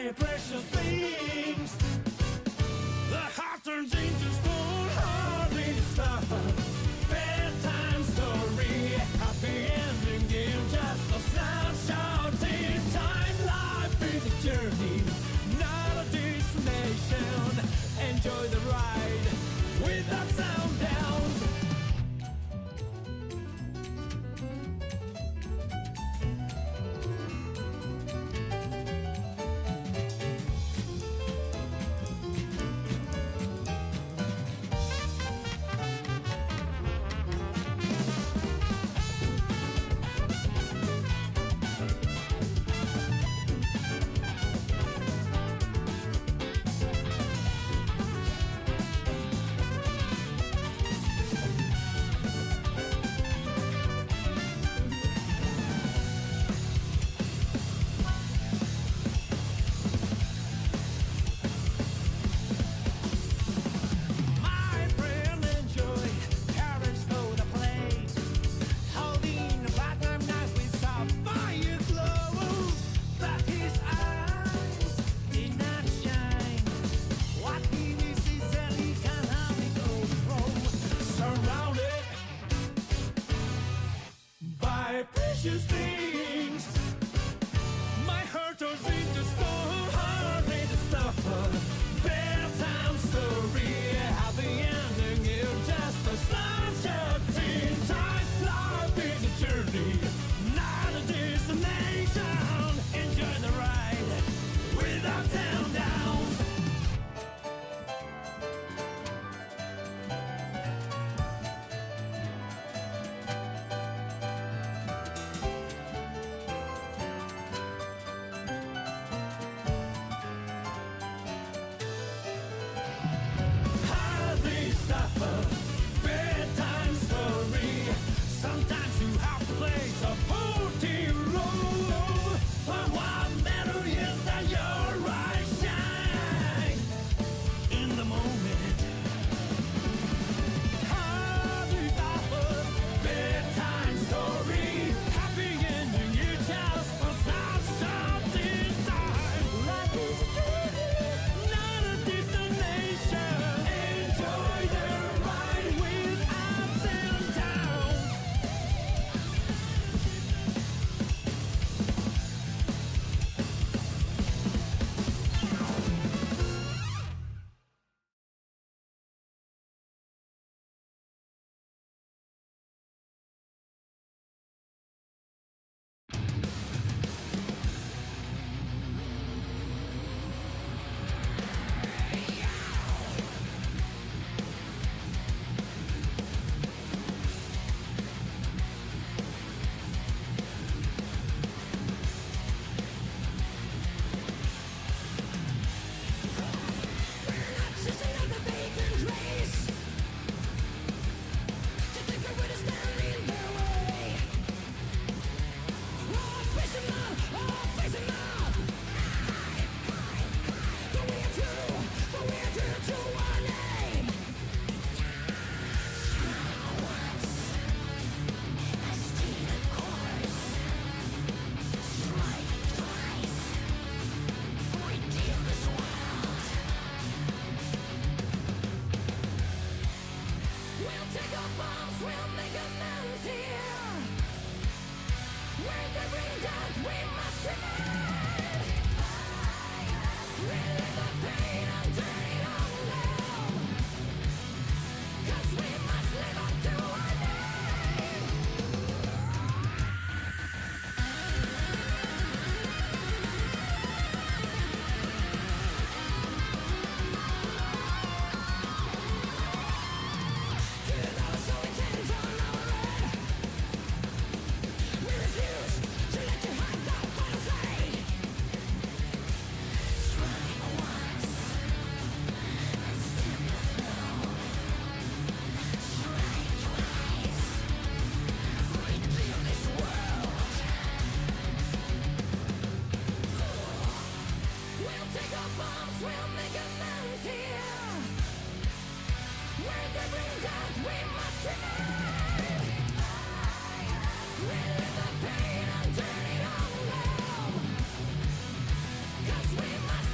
buy precious things. The heart turns into stone, hardly to stop. Bedtime story, happy ending game, just a snapshot in time. Life is a journey, not a destination. Enjoy the ride without sound downs. Precious things. My heart turns into stone, hardly to stop. Bedtime story, happy ending, you're just a snapshot in time. Life is a journey, not a destination. Enjoy the ride without sound downs. Bedtime story. Sometimes you have to play a party role, but what matters is that your eyes shine in the moment. Hardly stopper. Bedtime story. Happy ending. You just a snapshot in time. Life is a journey, not a destination. Enjoy the ride with ups and downs. We'll take our bombs, we'll make amends here. Where they bring death, we must remain. Relive the pain and turn it on low. 'Cause we must live up to our name. So intent on our red. We refuse to let you hide the final say. Strike once, and still no. Strike twice, redeem this world. We'll take our bombs, we'll make amends here. Where they bring death, we must remain. Relive the pain and turn it on low. 'Cause we must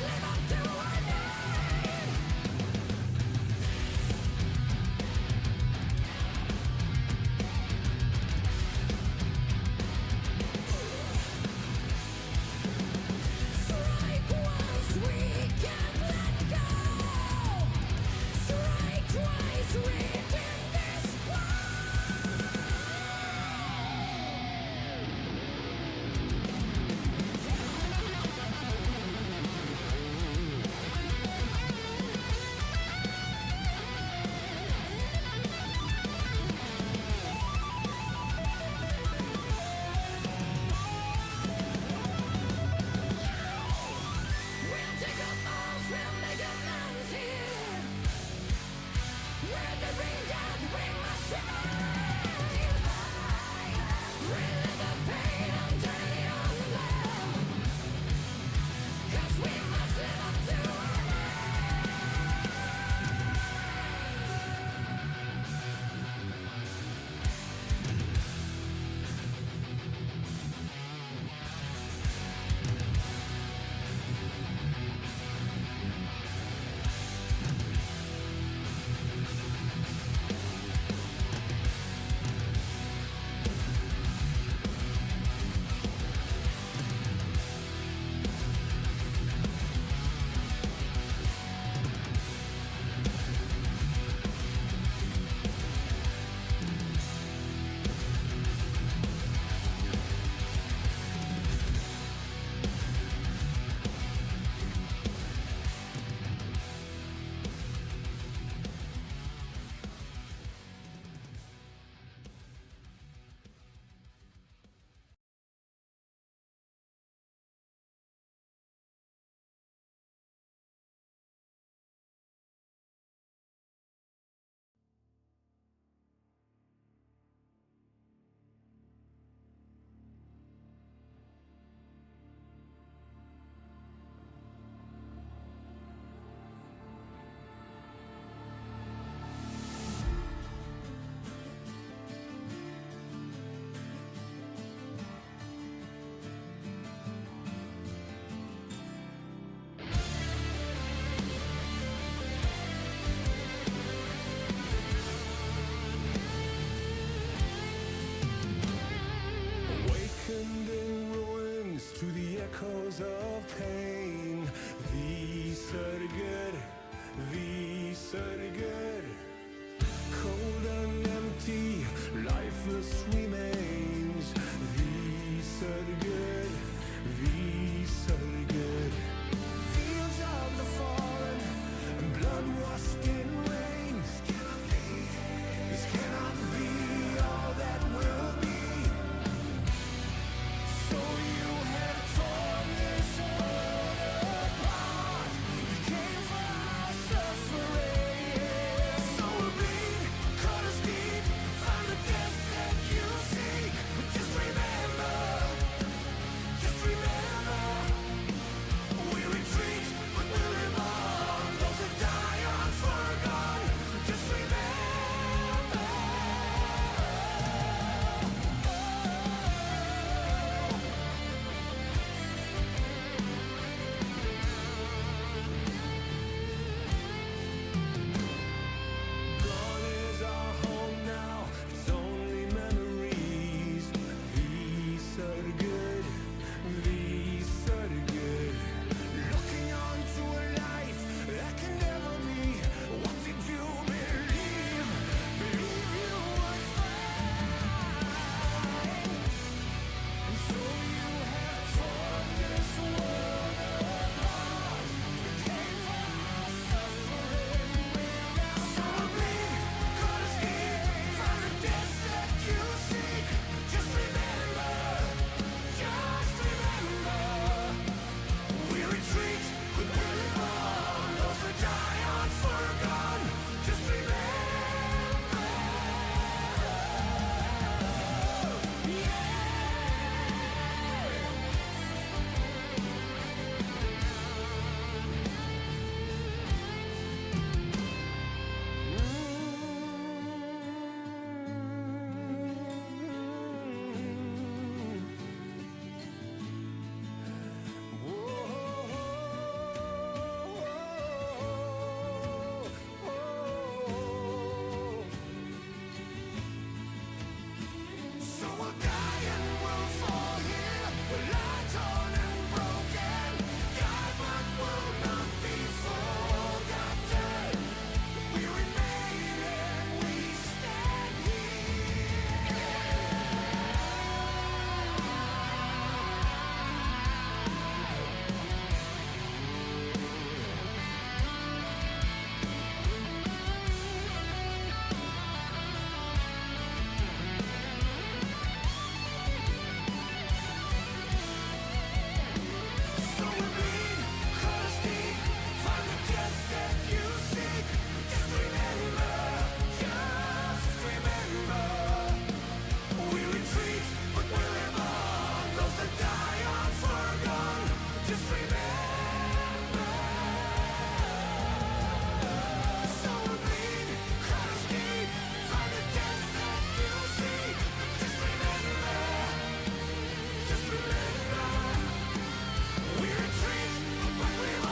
echoes of pain. Vi sörger, vi sörger. Cold and empty, lifeless remains. Vi sörger, vi sörger. Fields of the fallen, blood-washed in rain. This cannot be all that will be. So you have torn this world apart. You came for our suffering. So we'll bleed, cut us deep, find the death that you seek. But just remember, we retreat, but we'll live on. Those that die aren't forgotten. Just remember. Gone is our home now. It's only memories. Vi sörger, vi sörger. Looking onto a life that can never be. What did you believe? Believe you would find. And so you have torn this world apart. You came for our suffering. So bleed, cut us deep, find the death that you seek. Just remember, we retreat, but we live on. Those that die aren't forgotten. Just remember. So we'll die and we'll fall here. We'll lie torn and broken. Die but will not be forgotten. We remain and we stand here. So we bleed, cut us deep, find the death that you seek. Just remember, we retreat, but we live on. Those that die aren't forgotten. Just remember. So we bleed, cut us deep, find the death that you seek. Just remember. We retreat, but we live on.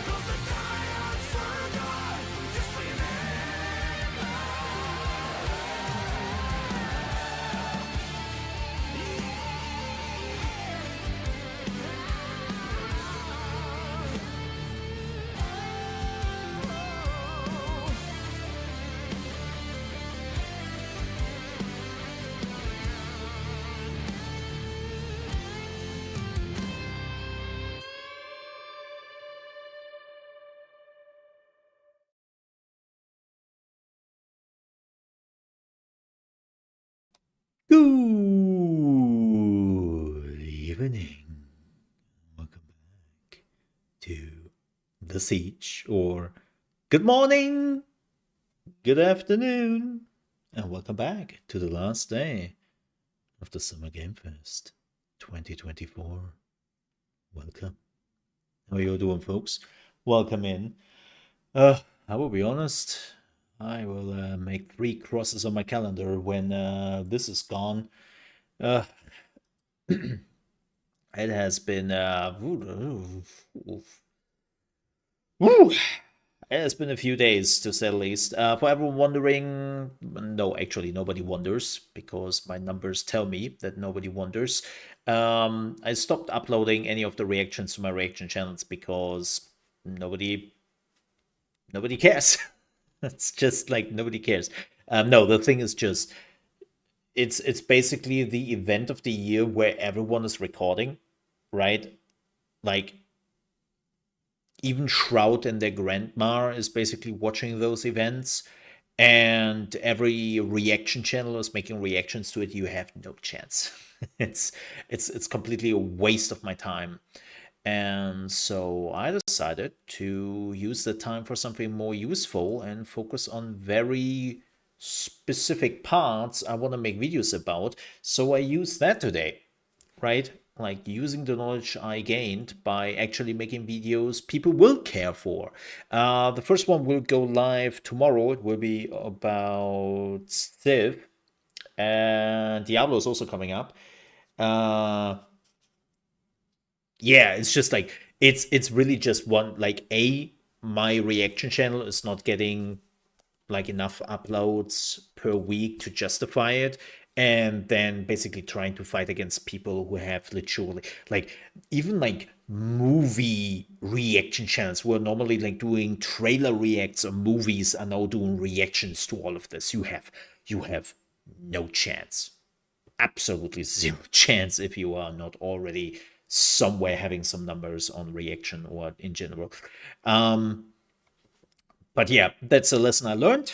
Those that die aren't forgotten. Just remember. Good evening. Welcome back to The Siege, or good morning, good afternoon, and welcome back to the last day of the Summer Game Fest 2024. Welcome. How are you all doing, folks? Welcome in. I will be honest, I will make 3 crosses on my calendar when this is gone. It has been It's been a few days, to say the least. For everyone wondering, no, actually, nobody wonders because my numbers tell me that nobody wonders. I stopped uploading any of the reactions to my reaction channels because nobody, nobody cares. It's just like nobody cares. No, the thing is just it's basically the event of the year where everyone is recording, right? Like even Shroud and their grandma is basically watching those events, and every reaction channel is making reactions to it. You have no chance. it's it's completely a waste of my time. And so I decided to use the time for something more useful and focus on very specific parts I want to make videos about. So I used that today, right? Like using the knowledge I gained by actually making videos people will care for. The first one will go live tomorrow. It will be about Civ, and Diablo is also coming up. Uh, yeah, it's just like it's really just one like a my reaction channel is not getting like enough uploads per week to justify it, and then basically trying to fight against people who have literally like even like movie reaction channels who are normally like doing trailer reacts or movies are now doing reactions to all of this. You have no chance, absolutely zero chance if you are not already somewhere having some numbers on reaction or in general. um but yeah, that's a lesson I learned.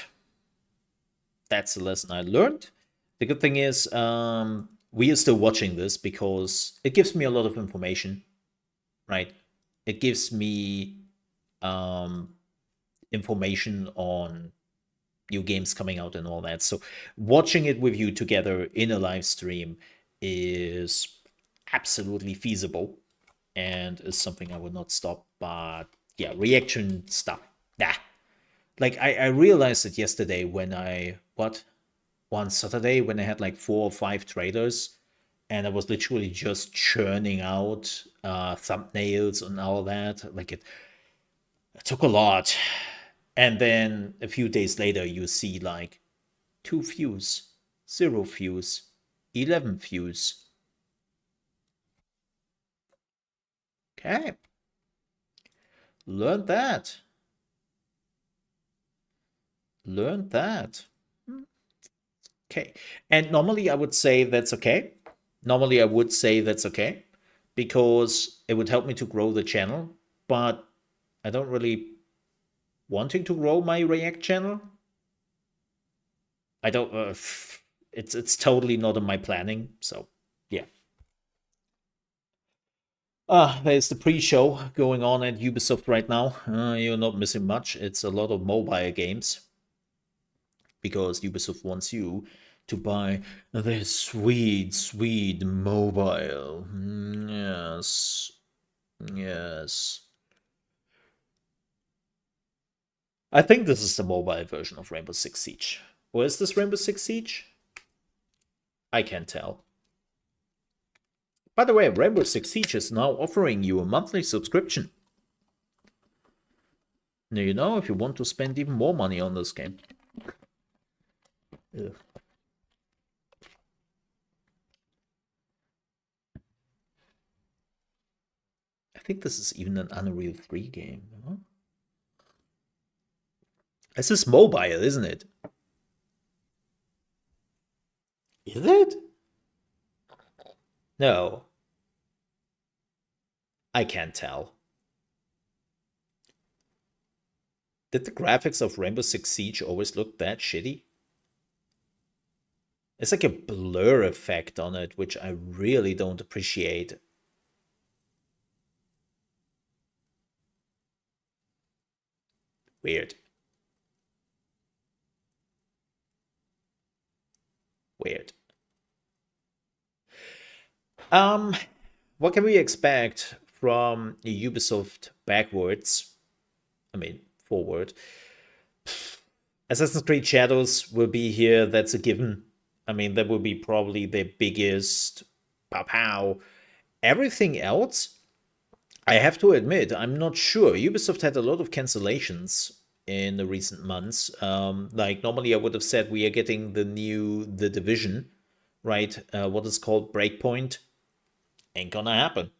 That's the lesson I learned. The good thing is, we are still watching this because it gives me a lot of information, right? It gives me um, information on new games coming out and all that. So watching it with you together in a live stream is absolutely feasible and is something I would not stop. But yeah, reaction stuff. Nah. Like I realized it yesterday when I what one Saturday when I had like 4 or 5 trailers, and I was literally just churning out thumbnails and all that. Like it took a lot. And then a few days later, you see like 2 views, 0 views, 11 views. Okay, learned that. Learned that. Okay. And normally I would say that's okay. Normally I would say that's okay because it would help me to grow the channel, but I don't really wanting to grow my React channel. I don't it's totally not in my planning, so yeah. There's the pre-show going on at Ubisoft right now. You're not missing much. It's a lot of mobile games because Ubisoft wants you to buy their sweet, sweet mobile. Yes. Yes. I think this is the mobile version of Rainbow Six Siege. Or is this Rainbow Six Siege? I can't tell. By the way, Rainbow Six Siege is now offering you a monthly subscription. Now you know if you want to spend even more money on this game. Ugh. I think this is even an Unreal 3 game. Huh? This is mobile, isn't it? Is it? No. I can't tell. Did the graphics of Rainbow Six Siege always look that shitty? It's like a blur effect on it, which I really don't appreciate. Weird. Weird. What can we expect from Ubisoft backwards? I mean, forward. Assassin's Creed Shadows will be here, that's a given. I mean, that will be probably the biggest pow pow. Everything else, I have to admit, I'm not sure. Ubisoft had a lot of cancellations in the recent months. Like normally I would have said we are getting The Division, right? What is called Breakpoint. Ain't gonna happen.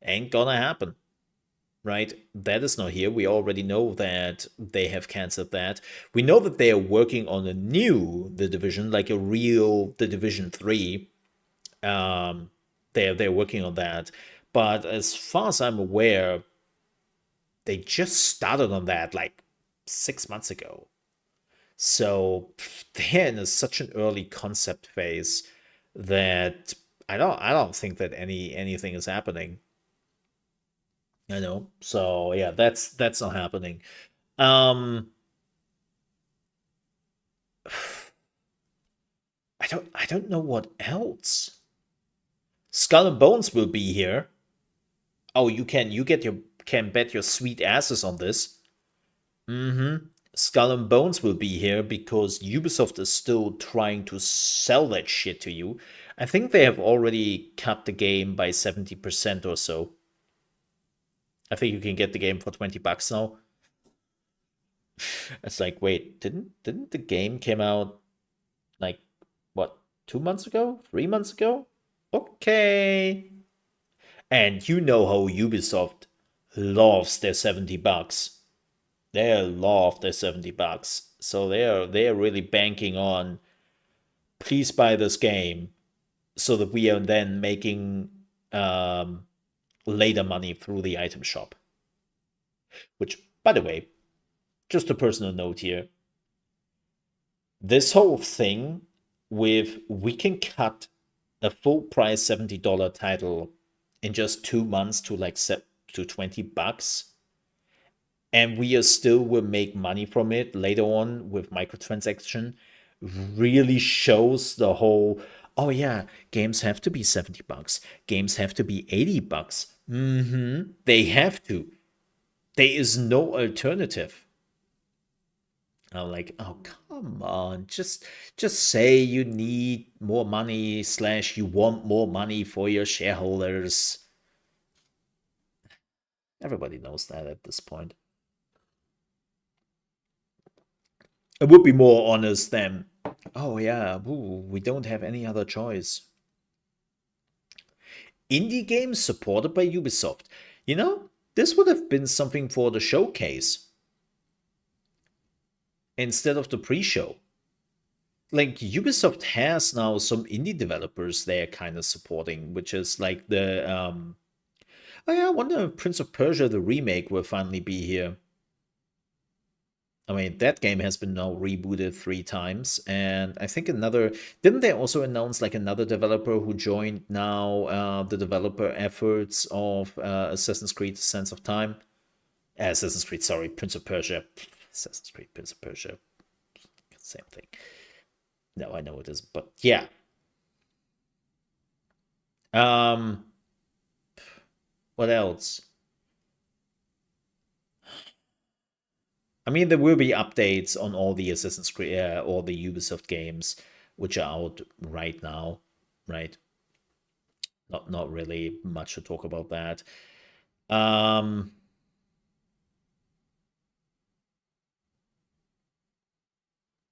Ain't gonna happen. Right? That is not here. We already know that they have canceled that. We know that they are working on a new The Division, like a real The Division 3. They're working on that. But as far as I'm aware, they just started on that like 6 months ago. So they're in such an early concept phase that I don't think that anything is happening. I know. So yeah, that's not happening. Um I don't know what else. Skull and Bones will be here. Oh, you can bet your sweet asses on this. Mm-hmm. Skull and Bones will be here because Ubisoft is still trying to sell that shit to you. I think they have already cut the game by 70% or so. I think you can get the game for $20 now. It's like, wait, didn't the game came out like what, 2 months ago? 3 months ago? Okay. And you know how Ubisoft loves their $70. They love their $70. So they're really banking on, please buy this game so that we are then making later money through the item shop. Which, by the way, just a personal note here. This whole thing with we can cut a full price $70 title in just 2 months to like to $20, and we are still will make money from it later on with microtransaction, really shows the whole, oh yeah, games have to be $70, games have to be $80. They have to. There is no alternative. I'm like, oh come on, just say you need more money slash you want more money for your shareholders. Everybody knows that at this point. It would be more honest than, oh yeah, we don't have any other choice. Indie games supported by Ubisoft. You know, this would have been something for the showcase instead of the pre-show. Like Ubisoft has now some indie developers they're kind of supporting, which is like the oh yeah, I wonder if Prince of Persia the remake will finally be here. I mean, that game has been now rebooted 3 times, and I think another. Didn't they also announce like another developer who joined now the developer efforts of Assassin's Creed: Sense of Time? Assassin's Creed, sorry, Prince of Persia. Assassin's Creed, Prince of Persia, same thing. No, I know it is, but yeah. Um, what else? I mean, there will be updates on all the Assassin's Creed, all the Ubisoft games, which are out right now, right? Not really much to talk about that. Um,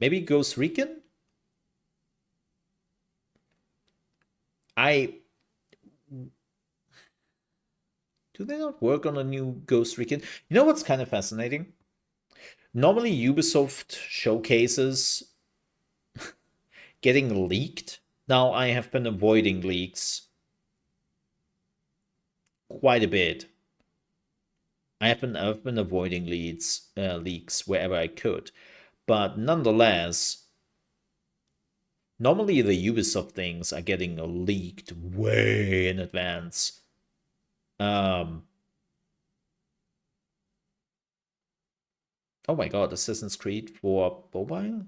maybe Ghost Recon. I do they not work on a new Ghost Recon? You know what's kind of fascinating? Normally, Ubisoft showcases getting leaked. Now, I have been avoiding leaks quite a bit. I've been avoiding leaks wherever I could, but nonetheless, normally the Ubisoft things are getting leaked way in advance. Um, oh my God, Assassin's Creed for mobile?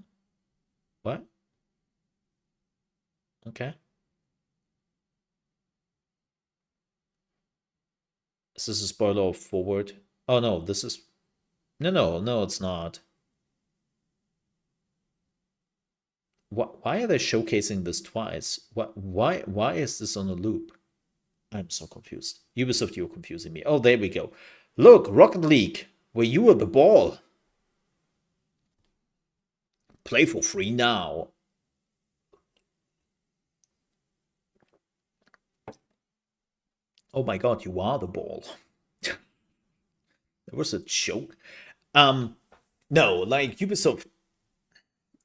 What? Okay. Is this a spoiler of Forward? Oh no, this is no, it's not. Why are they showcasing this twice? Why is this on a loop? I'm so confused. Ubisoft, you're confusing me. Oh, there we go. Look, Rocket League. where you were the ball. Play for free now. Oh my god, you are the ball. That was a joke. No, like Ubisoft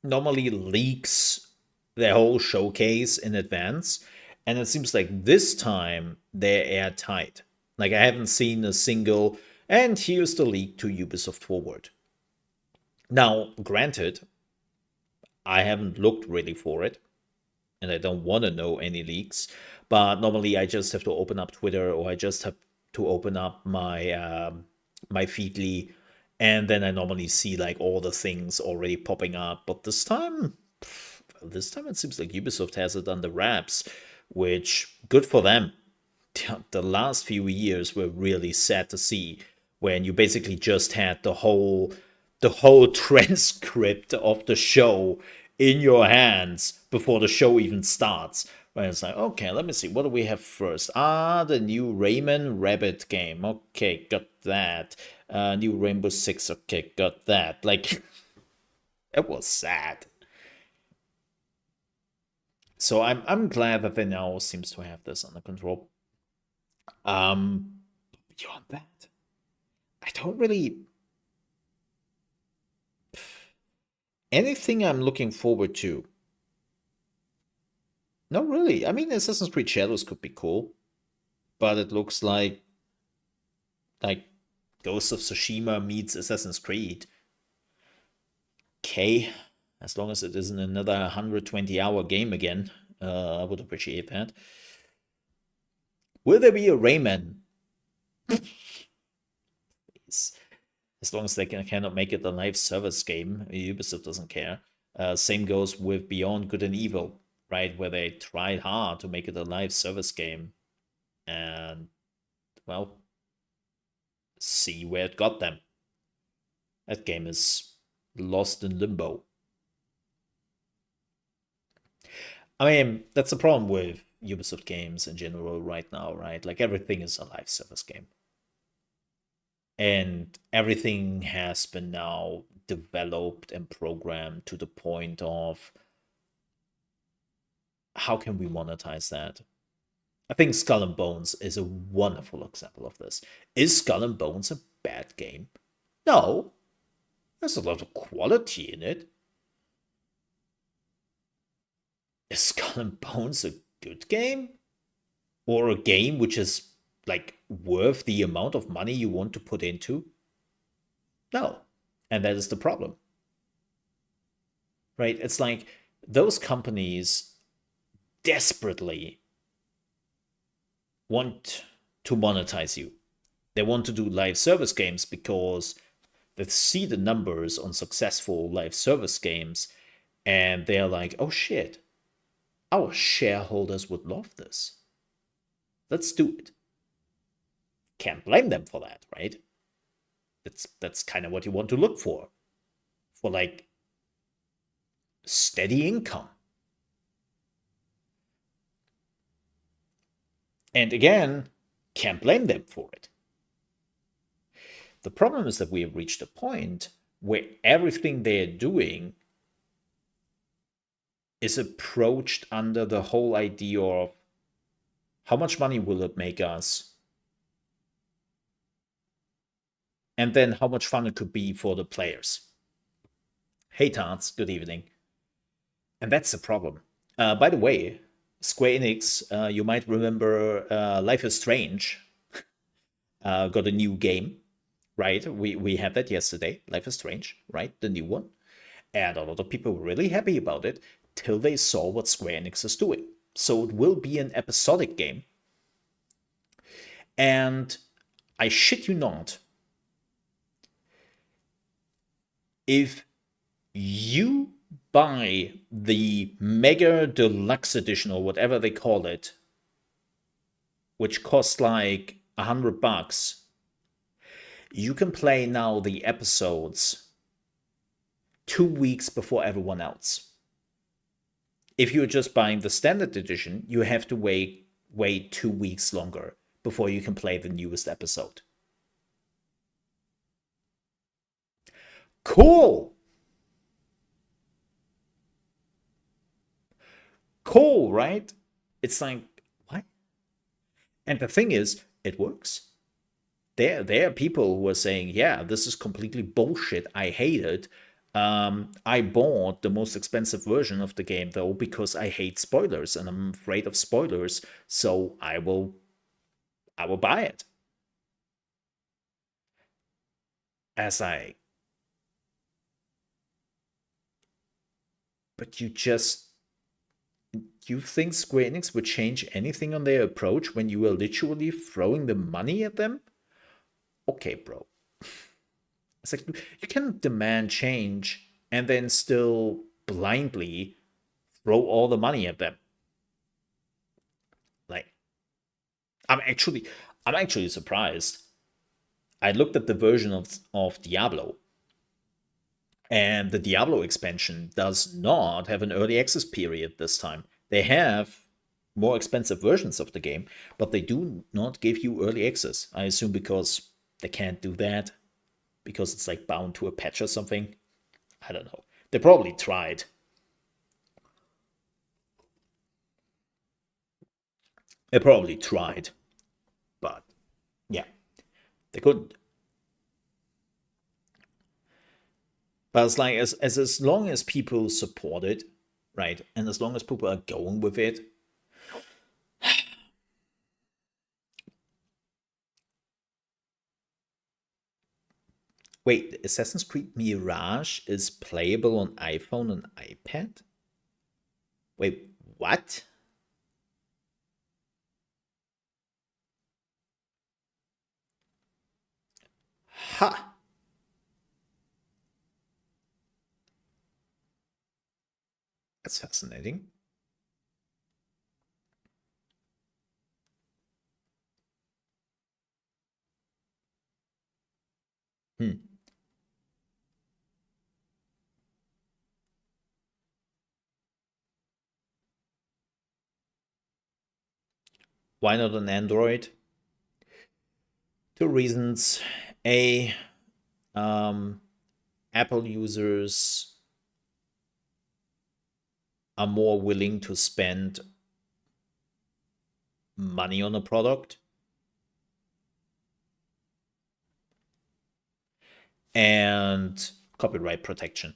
normally leaks their whole showcase in advance, and it seems like this time they're airtight. Like I haven't seen a single, and here's the leak to Ubisoft Forward. Now, granted, I haven't looked really for it, and I don't want to know any leaks. But normally, I just have to open up Twitter, or I just have to open up my Feedly, and then I normally see like all the things already popping up. But this time it seems like Ubisoft has it under wraps, which good for them. The last few years were really sad to see, when you basically just had the whole transcript of the show in your hands before the show even starts. Where it's like, okay, let me see, what do we have first? The new Rayman Rabbit game. Okay, got that. New Rainbow Six. Okay, got that. Like, it was sad. So I'm glad that they now seems to have this under control. Beyond that, I don't really anything I'm looking forward to. No, really. I mean, Assassin's Creed Shadows could be cool, but it looks like Ghost of Tsushima meets Assassin's Creed. Okay, as long as it isn't another 120-hour game again, I would appreciate that. Will there be a Rayman? Please. As long as they cannot make it a live service game, Ubisoft doesn't care. Same goes with Beyond Good and Evil, right? Where they tried hard to make it a live service game. And, well, see where it got them. That game is lost in limbo. I mean, that's the problem with Ubisoft games in general right now, right? Like, everything is a live service game. And everything has been now developed and programmed to the point of how can we monetize that? I think Skull and Bones is a wonderful example of this. Is Skull and Bones a bad game? No. There's a lot of quality in it. Is Skull and Bones a good game? Or a game which is like worth the amount of money you want to put into? No. And that is the problem. Right? It's like those companies desperately want to monetize you. They want to do live service games because they see the numbers on successful live service games and they're like, oh shit, our shareholders would love this. Let's do it. Can't blame them for that, right? That's kind of what you want to look for like steady income. And again, can't blame them for it. The problem is that we have reached a point where everything they're doing is approached under the whole idea of how much money will it make us? And then how much fun it could be for the players. Hey Tarts, good evening. And that's the problem. By the way, Square Enix, you might remember Life is Strange got a new game, right? We had that yesterday, Life is Strange, right? The new one. And a lot of people were really happy about it till they saw what Square Enix is doing. So it will be an episodic game. And I shit you not, if you buy the Mega Deluxe Edition or whatever they call it, which costs like $100, you can play now the episodes 2 weeks before everyone else. If you're just buying the standard edition, you have to wait 2 weeks longer before you can play the newest episode. Cool. Cool, right? It's like, what? And the thing is, it works. There are people who are saying, yeah, this is completely bullshit. I hate it. I bought the most expensive version of the game though because I hate spoilers and I'm afraid of spoilers, so I will buy it. As I But you think Square Enix would change anything on their approach when you are literally throwing the money at them? Okay, bro. It's like you can demand change and then still blindly throw all the money at them. Like, I'm actually I'm actually surprised. I looked at the version of Diablo, and the Diablo expansion does not have an early access period this time. They have more expensive versions of the game, but they do not give you early access. I assume because they can't do that, because it's like bound to a patch or something. I don't know. They probably tried. They probably tried, but yeah, they couldn't. But it's like as long as people support it, right, and as long as people are going with it, wait, Assassin's Creed Mirage is playable on iPhone and iPad? Wait, what? Ha! That's fascinating. Hmm. Why not on Android? Two reasons. A, um, Apple users are more willing to spend money on a product. And copyright protection.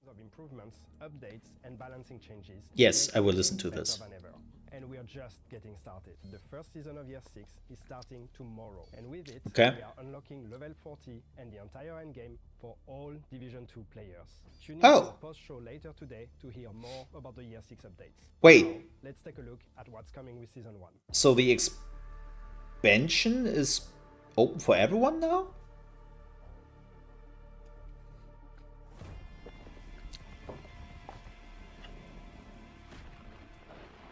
Of improvements, updates, and balancing changes. Yes, I will listen to this. And we are just getting started. The first season of Year 6 is starting tomorrow. And with it, Okay. we are unlocking level 40 and the entire endgame for all Division 2 players. Tune in Oh. to our post-show later today to hear more about the Year 6 updates. Wait. Now, let's take a look at what's coming with Season 1. So the expansion is open for everyone now?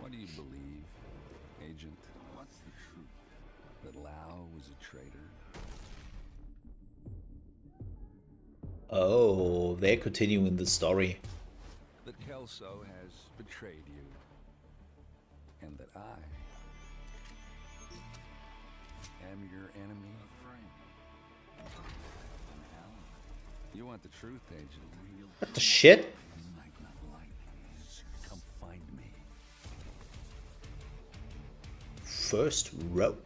What do you believe, Agent? What's the truth? That Lau was a traitor? Oh, they're continuing the story. That Kelso has betrayed you? And that I am your enemy? You want the truth, Agent? What the shit? You might not like these. Come find me. First rogue.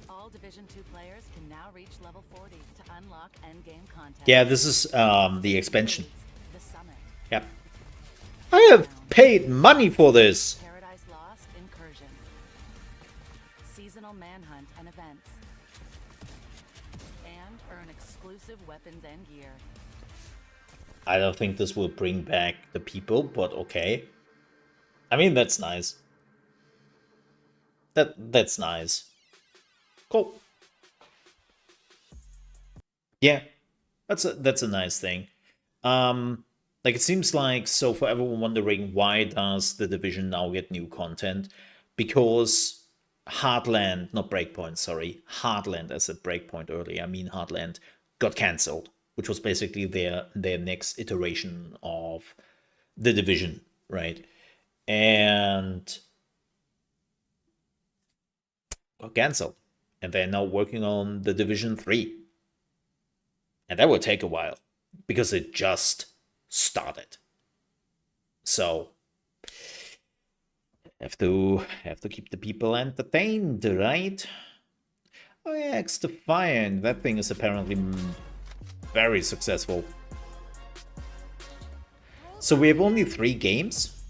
All Division 2 players can now reach level 40 to unlock endgame content. Yeah, this is the expansion. The Summit, Yep. I have paid money for this. Paradise Lost Incursion, seasonal manhunt and events, and earn exclusive weapons and gear. I don't think this will bring back the people, but okay. I mean, that's nice. That's nice. Cool. Yeah, that's a nice thing. Like it seems like, so for everyone wondering why does the Division now get new content, because Heartland, not Breakpoint, sorry, Heartland, as a Breakpoint earlier, I mean Heartland, got cancelled, which was basically their next iteration of the Division, right? And got cancelled, and they're now working on the Division 3. And that will take a while because it just started. So have to keep the people entertained, right? Oh yeah, X Defiant. That thing is apparently very successful. So we have only 3 games?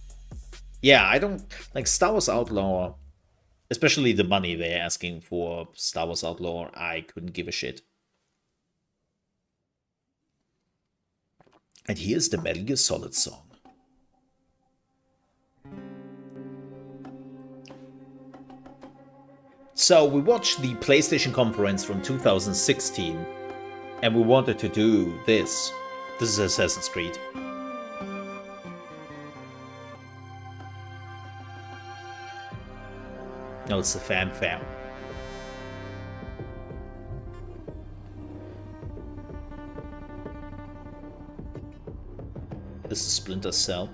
Yeah, I don't like Star Wars Outlaw, especially the money they're asking for Star Wars Outlaw. I couldn't give a shit. And here's the Metal Gear Solid song. So we watched the PlayStation conference from 2016 and we wanted to do this. This is Assassin's Creed. No, it's the fanfare. This is Splinter Cell.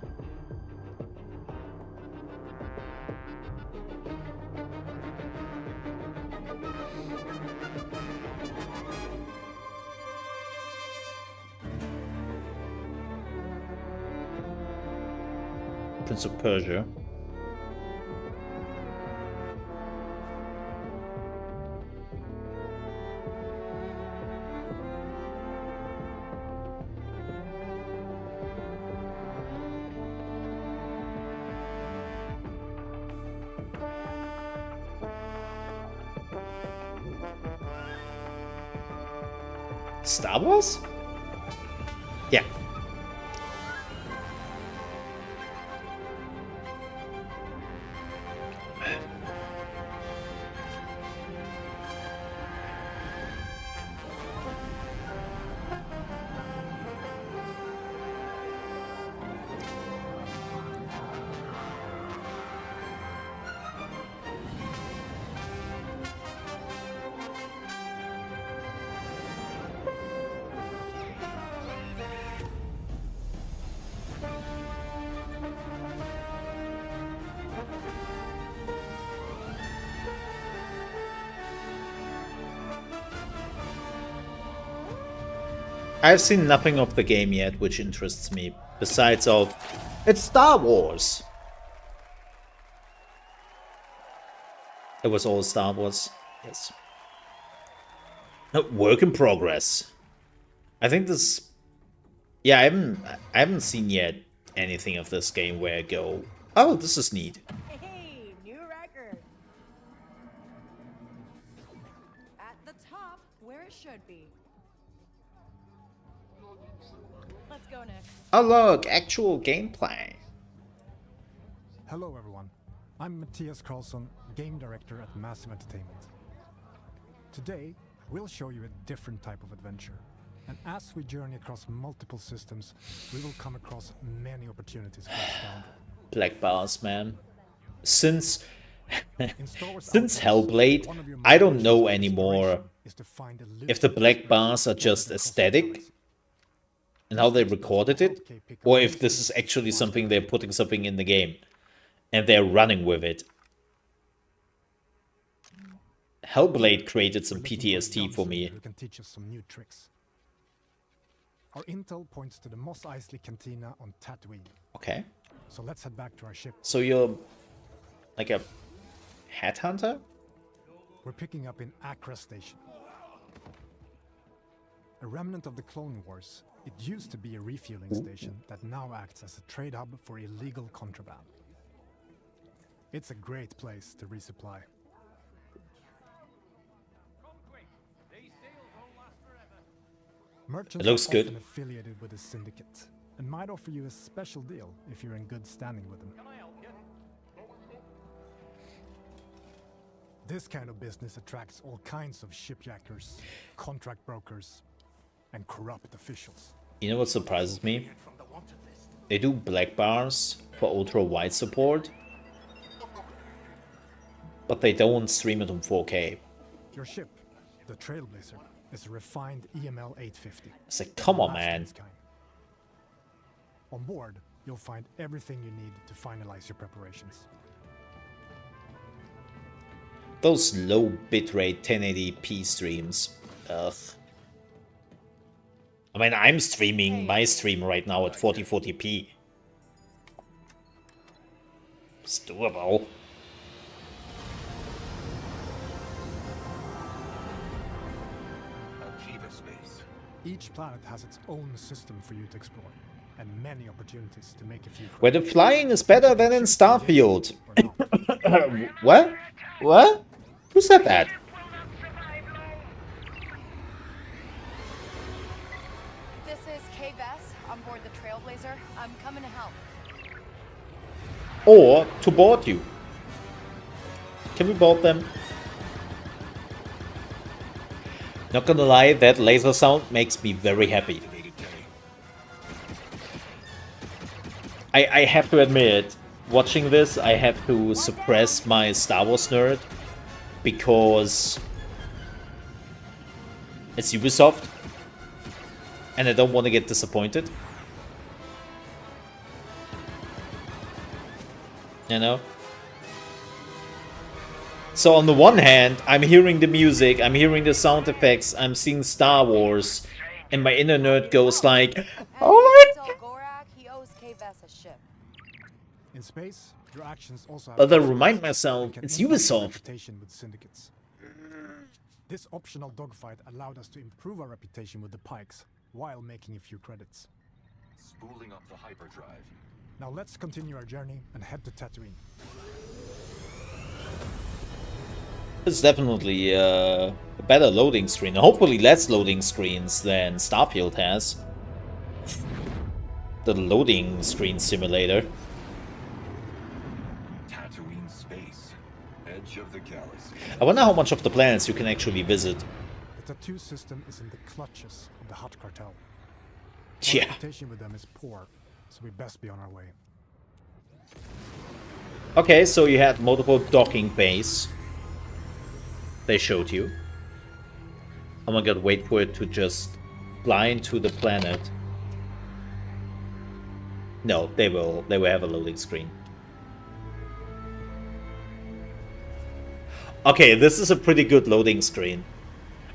Prince of Persia. Star Wars? Yeah. I've seen nothing of the game yet which interests me, besides of, it's Star Wars! It was all Star Wars, yes. Work in progress. I think this... Yeah, I haven't seen yet anything of this game where I go, oh, this is neat. Hey, new record. At the top, where it should be. Let's go, Nick. Oh look, actual gameplay. Hello everyone, I'm Matthias Karlsson, Game Director at Massive Entertainment. Today, we'll show you a different type of adventure. And as we journey across multiple systems, we will come across many opportunities for scoundrel. Black bars, man. Since In Star Wars since Outlaws, Hellblade, one of your I don't know motivations for anymore inspiration is to find a if the little black inspiration bars are for just the aesthetic possibilities. and how they recorded it, or if this is actually something they're putting something in the game and they're running with it. Hellblade created some We're looking for a PTSD for gunslinger me. who can teach us some new tricks. Our intel points to the Mos Eisley Cantina on Tatooine. Okay. So let's head back to our ship. So you're like a headhunter? We're picking up in Accra Station. A remnant of the Clone Wars, it used to be a refueling station that now acts as a trade hub for illegal contraband. It's a great place to resupply. Merchants It looks are good. often affiliated with a syndicate and might offer you a special deal if you're in good standing with them. This kind of business attracts all kinds of shipjackers, contract brokers, and corrupt officials. You know what surprises me? They do black bars for ultra wide support, but they don't stream it on 4K. Your ship, the Trailblazer, is a refined EML 850. It's like, come on, Last of man. its kind. On board, you'll find everything you need to finalize your preparations. Those low bitrate 1080p streams. Ugh. I mean, I'm streaming my stream right now at 4040p. It's doable. Akiva space. Each planet has its own system for you to explore, and many opportunities to make a few Where the credits. flying is better than in Starfield. Or not. What? What? Who said that? This is Kay Vess on board the Trailblazer. I'm coming to help. Or to board you. Can we board them? Not gonna lie, that laser sound makes me very happy. I have to admit, watching this, I have to suppress my Star Wars nerd because it's Ubisoft and I don't want to get disappointed. You know? So on the one hand, I'm hearing the music, I'm hearing the sound effects, I'm seeing Star Wars, and my inner nerd goes like, oh my god! Tell Gorak he owes Kay Vess a ship. In space, your actions also have But I consequences remind myself, and can it's impact your Ubisoft. reputation with syndicates. This optional dogfight allowed us to improve our reputation with the Pikes while making a few credits. Spooling up the hyperdrive. Now let's continue our journey and head to Tatooine. It's definitely a better loading screen. Hopefully less loading screens than Starfield has. The loading screen simulator. Tatooine space. Edge of the galaxy. I wonder how much of the planets you can actually visit. The tattoo system is in the clutches of the Hutt cartel. Our Yeah. reputation with them is poor, so we best be on our way. Okay, so you had multiple docking bays. They showed you. Oh my god, wait for it to just fly into the planet. No, they will have a loading screen. Okay, this is a pretty good loading screen.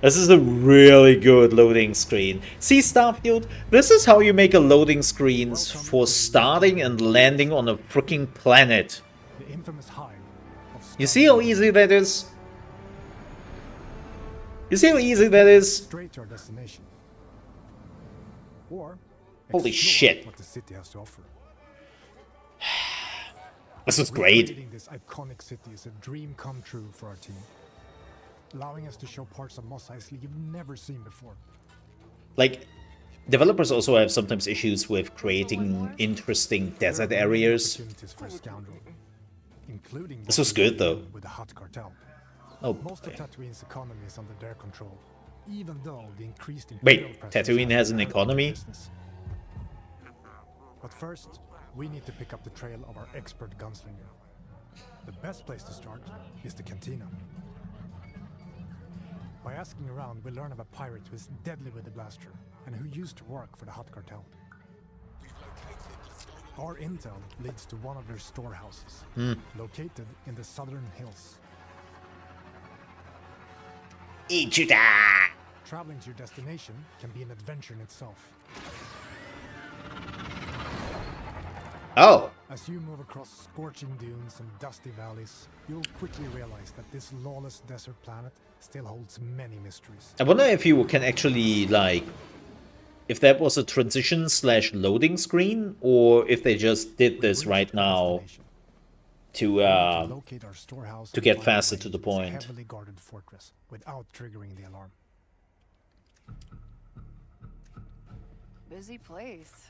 This is a really good loading screen. See, Starfield? This is how you make a loading screens for starting and landing on a freaking planet. The infamous hive of You see how easy that is? You see how easy that is? straight to our destination. Or Holy explore shit. what the city has to offer. This was great. Recreating this iconic city is a dream come true for our team, allowing us to show parts of Mos Eisley you've never seen before. Like, developers also have sometimes issues with creating interesting desert There are many areas. opportunities for a scoundrel, including This was good, though. with the Hutt cartel. Oh, Most of Tatooine's economy is under their control, even though the increased Wait, imperial presence Tatooine has an hurt our economy? business. But first, we need to pick up the trail of our expert gunslinger. The best place to start is the cantina. By asking around, we learn of a pirate who is deadly with the blaster and who used to work for the Hutt cartel. Our intel leads to one of their storehouses, located in the southern hills. Ichuta! Traveling to your destination can be an adventure in itself. Oh, As you move across scorching dunes and dusty valleys, you'll quickly realize that this lawless desert planet still holds many mysteries. I wonder if you can actually, like, if that was a transition slash loading screen, or if they just did this We've right reached our now destination. to, Locate our storehouse to and get find faster a to the way this point. heavily guarded fortress without triggering the alarm. Busy place.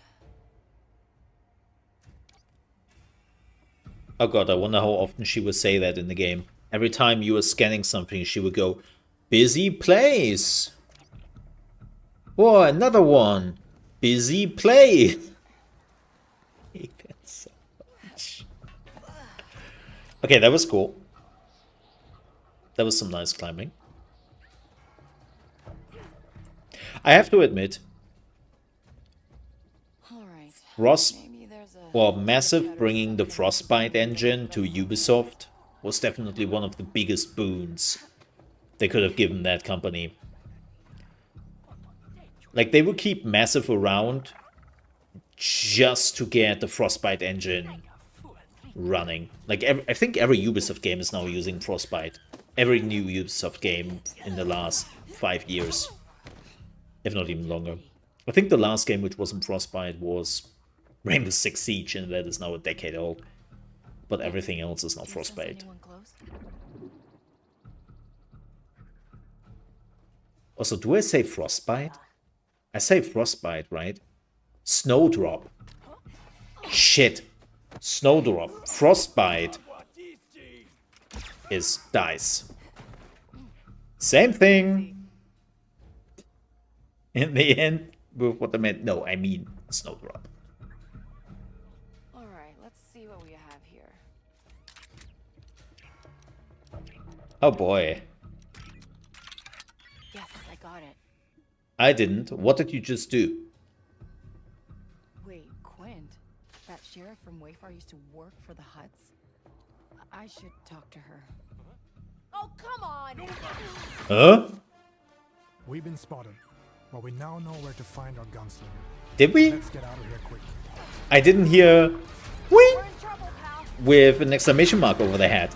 Oh god, I wonder how often she would say that in the game. Every time you were scanning something, she would go, busy place. Oh, another one. Busy place. I hate that so much. Okay, that was cool. That was some nice climbing. I have to admit, All right. Ross, Maybe there's a well, Massive bringing the Frostbite engine to Ubisoft was definitely one of the biggest boons they could have given that company. Like, they will keep Massive around just to get the Frostbite engine running. Like, I think every Ubisoft game is now using Frostbite. Every new Ubisoft game in the last 5 years. If not even longer. I think the last game which wasn't Frostbite was Rainbow Six Siege, and that is now a decade old. But everything else is now Frostbite. Also, do I say Frostbite? I say Frostbite, right? Snowdrop. Shit. Snowdrop. Frostbite is dice. Same thing. In the end, with what I meant. No, I mean Snowdrop. Alright, let's see what we have here. Oh boy. Yes, I got it. I didn't. What did you just do? Wait, Quint? That sheriff from Wayfar used to work for the Huts? I should talk to her. Oh, come on! Huh? We've been spotted, but we now know where to find our gunslinger. Did we? Let's get out of here quick. I didn't hear whee We're in trouble, pal. with an exclamation mark over their head.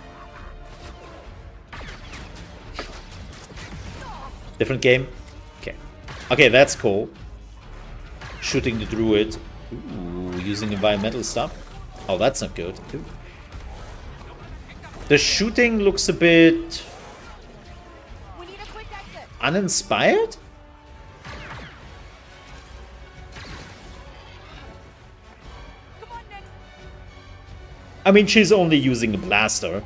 Different game? Okay. Okay, that's cool. Shooting the druid. Ooh, using environmental stuff. Oh, that's not good. Ooh. The shooting looks a bit We need a quick exit. uninspired? Come on, Nick. I mean, she's only using a blaster.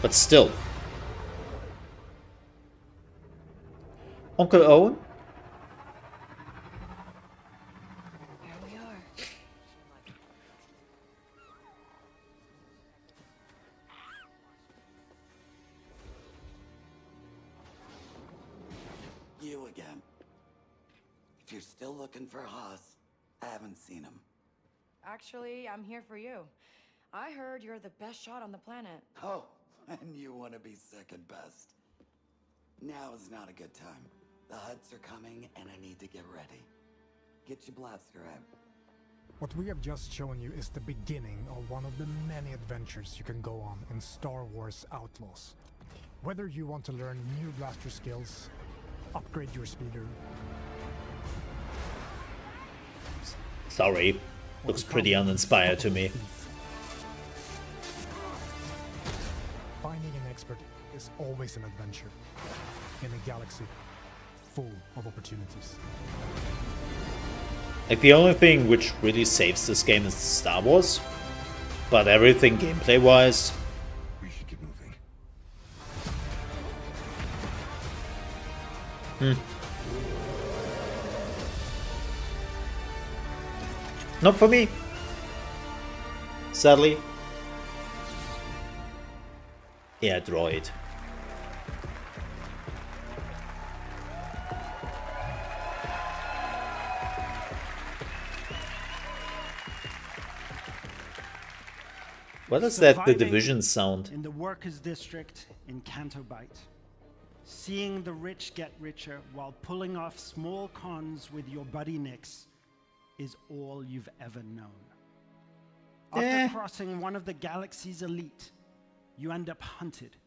But still. Uncle Owen? There we are. You again. If you're still looking for Haas, I haven't seen him. Actually, I'm here for you. I heard you're the best shot on the planet. Oh, and you want to be second best. Now is not a good time. The Huts are coming, and I need to get ready. Get your blaster out. What we have just shown you is the beginning of one of the many adventures you can go on in Star Wars Outlaws. Whether you want to learn new blaster skills, upgrade your speeder, Sorry. Looks pretty uninspired to me. finding an expert is always an adventure in a galaxy full of opportunities. Like, the only thing which really saves this game is Star Wars. But everything gameplay-wise... We should get moving. Not for me. Sadly. Yeah, droid. What is that the Division sound? In the workers' district in Cantobite. Seeing the rich get richer while pulling off small cons with your buddy Nix is all you've ever known. After crossing one of the galaxy's elite, you end up hunted,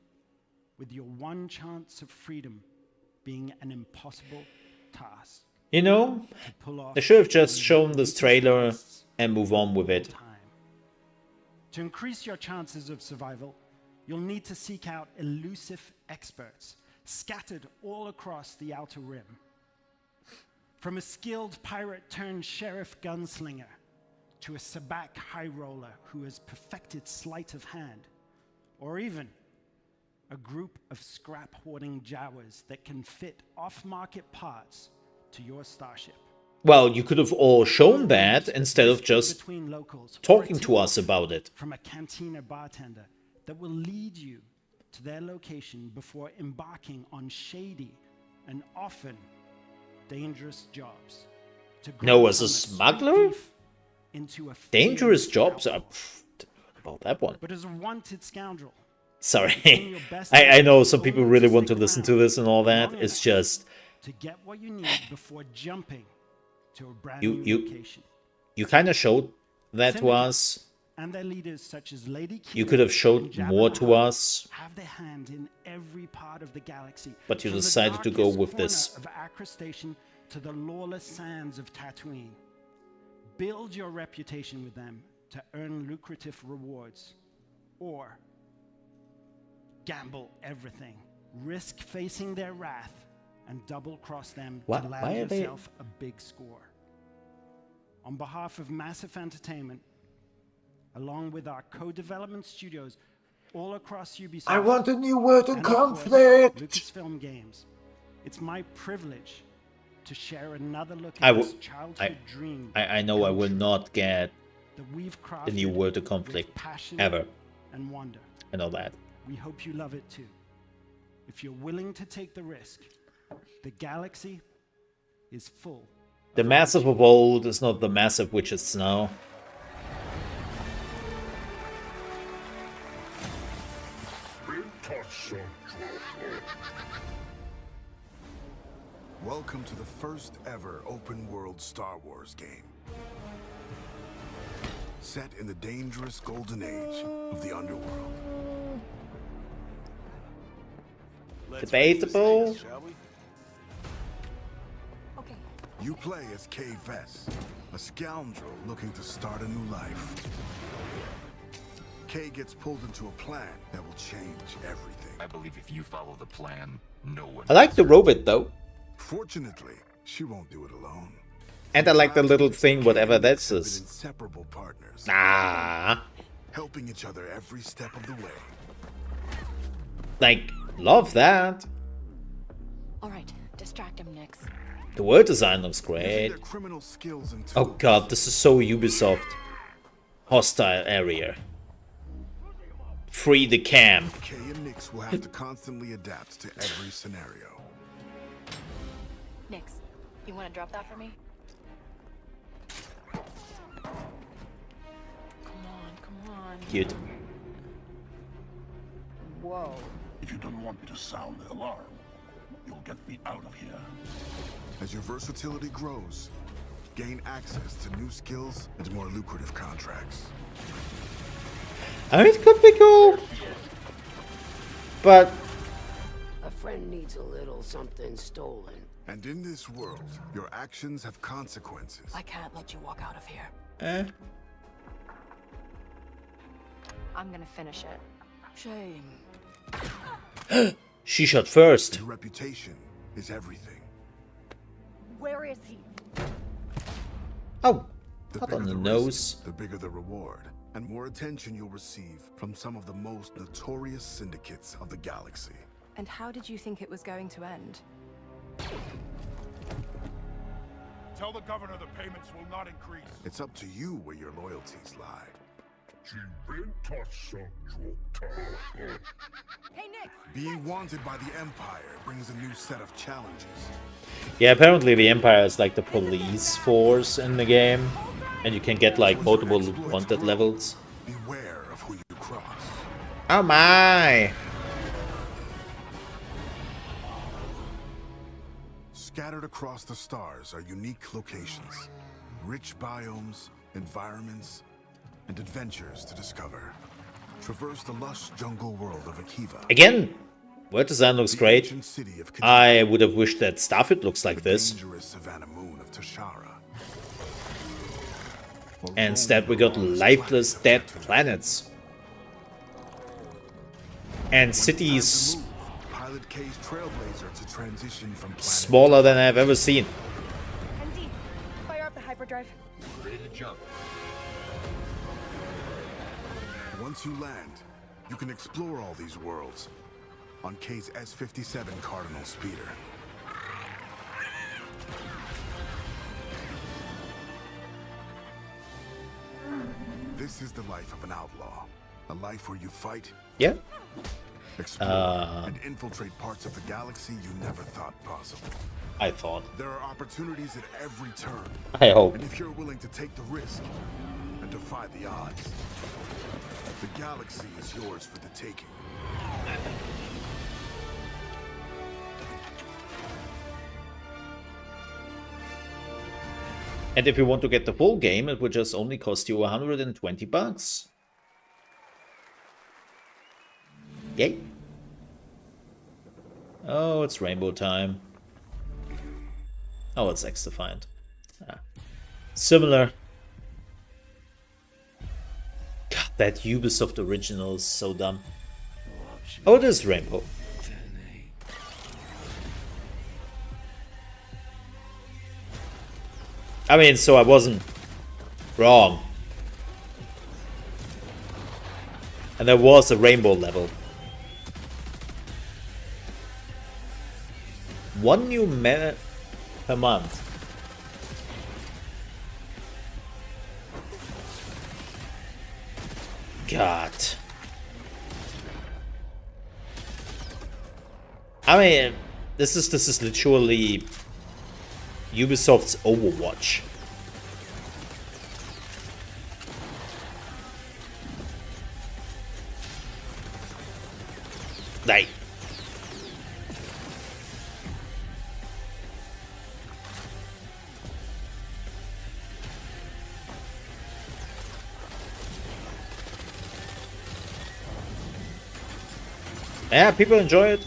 with your one chance of freedom being an impossible task. You know, To pull off they should have just the shown this greatest trailer quests and move on with it. time. To increase your chances of survival, you'll need to seek out elusive experts scattered all across the Outer Rim. From a skilled pirate turned sheriff gunslinger to a sabacc high roller who has perfected sleight of hand, or even a group of scrap hoarding Jawas that can fit off-market parts to your starship. Well, you could have all shown that instead of just Between locals, or talking a to tip us about it. from a cantina bartender that will lead you to their location before embarking on shady and often dangerous jobs. To No, grow as a from street smuggler? thief into a Dangerous famous jobs are... outlaw. What about that one? But as a wanted scoundrel, Sorry. I know some people really want to listen to this and all that. It's just to get what you need before jumping to a brand You- new you- location. you kind of showed that to us. And their leaders such as Lady You Kira could have and showed Jabba more the to Hutt us. have their hand in every part of the galaxy. But you from the decided to go darkest with corner this. of Acre Station to the lawless sands of Tatooine. Build your reputation with them to earn lucrative rewards, or gamble everything, risk facing their wrath, and double-cross them Why to are land they- yourself a big score. On behalf of Massive Entertainment, along with our co-development studios all across Ubisoft, I want a new word in and of course, conflict. Lucasfilm Games, it's my privilege to share another look I at w- this childhood dream I know I will come not get true that we've the new crafted word in with conflict passion ever. and wonder. I know that. We hope you love it too. If you're willing to take the risk, the galaxy is full. The massive of old is not the massive which is now. Welcome to the first ever open world Star Wars game. Set in the dangerous golden age of the underworld. Debatable. Okay. You play as Kay Vess, a scoundrel looking to start a new life. Kay gets pulled into a plan that will change everything. I believe if you follow the plan, no one. I like the robot though. Fortunately, she won't do it alone. And I like the little thing, whatever that With is. inseparable partners, Ah, helping each other every step of the way. like, love that. All right, distract him, Nix. The world design looks Using great. their criminal skills and Oh tools, god, this is so Ubisoft. Hostile area. Free the camp. Kay and Nix will have to constantly adapt to every scenario. Nix, you want to drop that for me? Come on. Cute. Whoa. If you don't want me to sound the alarm, you'll get me out of here. As your versatility grows, gain access to new skills and more lucrative contracts. I mean, it could be cool. But A friend needs a little something stolen. And in this world, your actions have consequences. I can't let you walk out of here. eh. I'm gonna finish it. Shame. She shot first. Your reputation is everything. Where is he? Oh, The hot bigger on the the nose. risk, the bigger the reward, and more attention you'll receive from some of the most notorious syndicates of the galaxy. And how did you think it was going to end? Tell the governor the payments will not increase. It's up to you where your loyalties lie. Hey, Nix! Being wanted by the Empire brings a new set of challenges. Yeah, apparently the Empire is like the police force in the game. And you can get like multiple wanted levels. Beware of who you cross. Oh my! Scattered across the stars are unique locations, rich biomes, environments, and adventures to discover. Traverse the lush jungle world of Akiva. Again, world design looks the great. ancient city of Khajiit, I would have wished that Starfield looks like the this. dangerous savannah moon of Tashara. Or And instead we Rome, got the lawless lifeless planets of dead Tatooine. planets. And Time cities to move. Pilot K's trailblazer to transition from planet smaller than I've ever seen. MD, fire up the hyperdrive. Ready to jump. Once you land, you can explore all these worlds on K's S-57 Cardinal speeder. This is the life of an outlaw. A life where you fight, Yeah. explore, and infiltrate parts of the galaxy you never thought possible. I thought. There are opportunities at every turn. I hope. And if you're willing to take the risk and defy the odds, The galaxy is yours for the taking. And if you want to get the full game, it would just only cost you 120 bucks. Yay. Oh, it's rainbow time. Oh, it's X-Defiant. Ah. Similar. God, that Ubisoft original is so dumb. Oh, it is rainbow. I mean, so I wasn't wrong. And there was a rainbow level. One new minute per month. God. I mean, this is literally Ubisoft's Overwatch. Like, yeah, people enjoy it.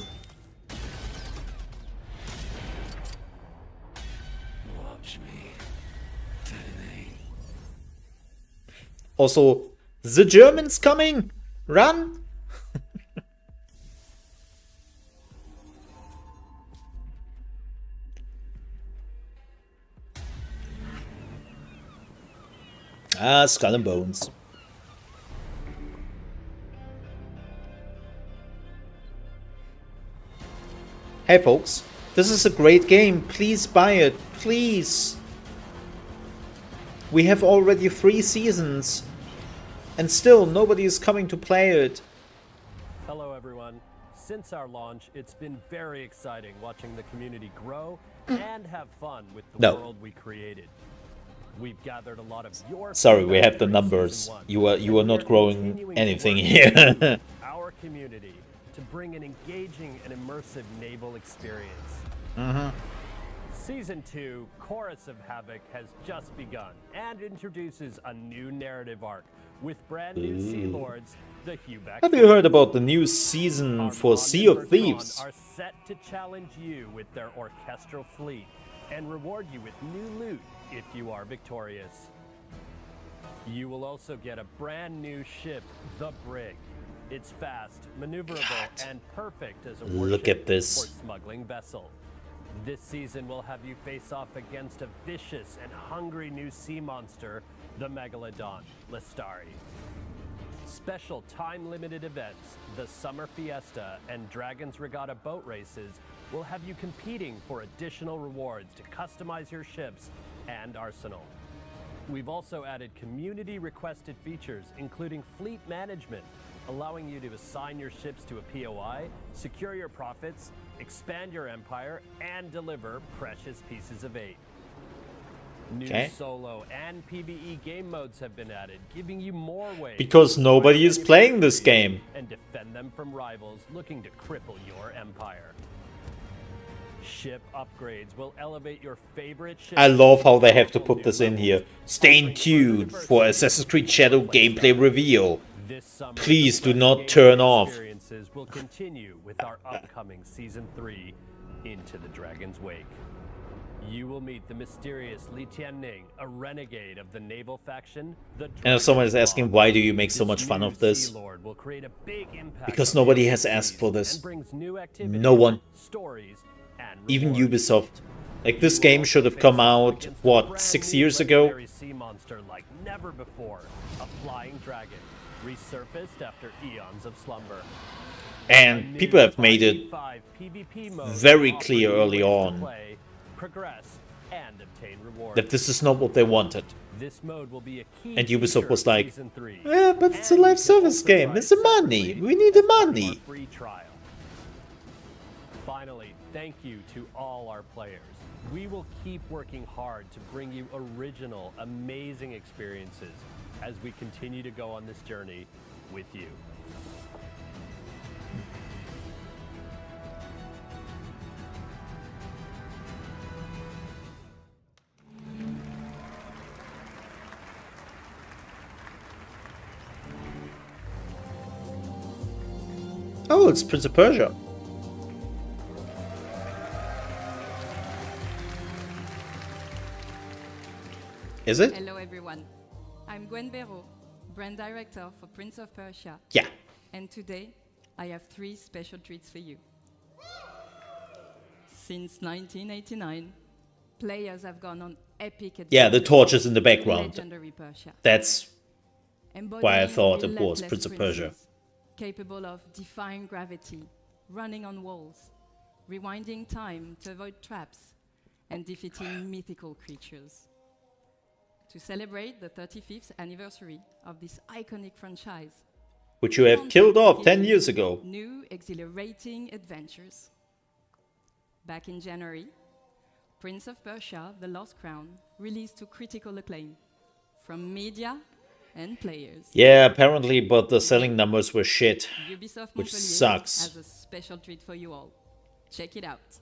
Also, the Germans coming! Run! Ah, Skull and Bones. Hey folks, this is a great game. Please buy it. Please. We have already 3 seasons. And still, nobody is coming to play it. Hello everyone. Since our launch, it's been very exciting watching the community grow and have fun with the world we created. We've gathered a lot of your Sorry, we have the numbers. You are not growing anything here. Our community to bring an engaging and immersive naval experience. Season 2, Chorus of Havoc, has just begun and introduces a new narrative arc with brand new Sea Lords, the Huback. Have you heard about the new season for Sea of Thieves? Are set to challenge you with their orchestral fleet and reward you with new loot if you are victorious. You will also get a brand new ship, the Brig. It's fast, maneuverable, and perfect as a warship or smuggling vessel. This season will have you face off against a vicious and hungry new sea monster, the Megalodon, Lestari. Special time-limited events, the Summer Fiesta and Dragon's Regatta boat races will have you competing for additional rewards to customize your ships and arsenal. We've also added community-requested features, including fleet management, allowing you to assign your ships to a POI, secure your profits, expand your empire, and deliver precious pieces of aid. New solo and PvE game modes have been added, giving you more ways because nobody is playing this game and defend them from rivals looking to cripple your empire. Ship upgrades will elevate your favorite ship. I love how they have to put this in here. Stay tuned for Assassin's Creed Shadow gameplay reveal. Please do not turn off. Experiences will continue with our upcoming Season 3, Into the Dragon's Wake. You will meet the mysterious Li Tianning, a renegade of the naval faction. And if someone is asking why do you make so much fun of this? Because nobody has asked for this. No one. Even Ubisoft. Like, this game should have come out, what, 6 years ago? Sea monster like never before. A flying dragon, resurfaced after eons of slumber. And people have made it very clear early on progress, and obtain rewards. That this is not what they wanted. This mode will be a key and Ubisoft was like, yeah, but it's a live service game. It's the money. We need the money. Free trial. Finally, thank you to all our players. We will keep working hard to bring you original, amazing experiences as we continue to go on this journey with you. Oh, it's Prince of Persia. Is it? Hello everyone. I'm Gwen Béraud, brand director for Prince of Persia. Yeah. And today, I have 3 special treats for you. Since 1989, players have gone on epic adventures. Yeah, the torches in the background. Legendary Persia. That's why I Embodying thought it was relentless Prince of Persia. princes, capable of defying gravity, running on walls, rewinding time to avoid traps, and defeating mythical creatures. To celebrate the 35th anniversary of this iconic franchise, Which you have killed off 10 years ago. new exhilarating adventures. Back in January, Prince of Persia: The Lost Crown released to critical acclaim from media and players. Yeah, apparently, but the selling numbers were shit. Ubisoft Which Montpellier sucks. has a special treat for you all. Check it out.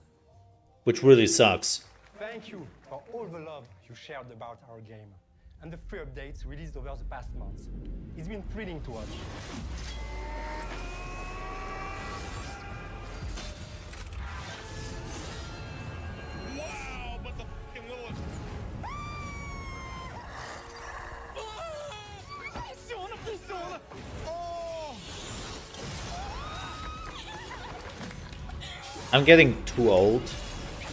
Which really sucks. Thank you for all the love you shared about our game and the free updates released over the past months. It's been thrilling to watch. Wow, but the f***ing Lord. Attenzione, attenzione! Oh! I'm getting too old,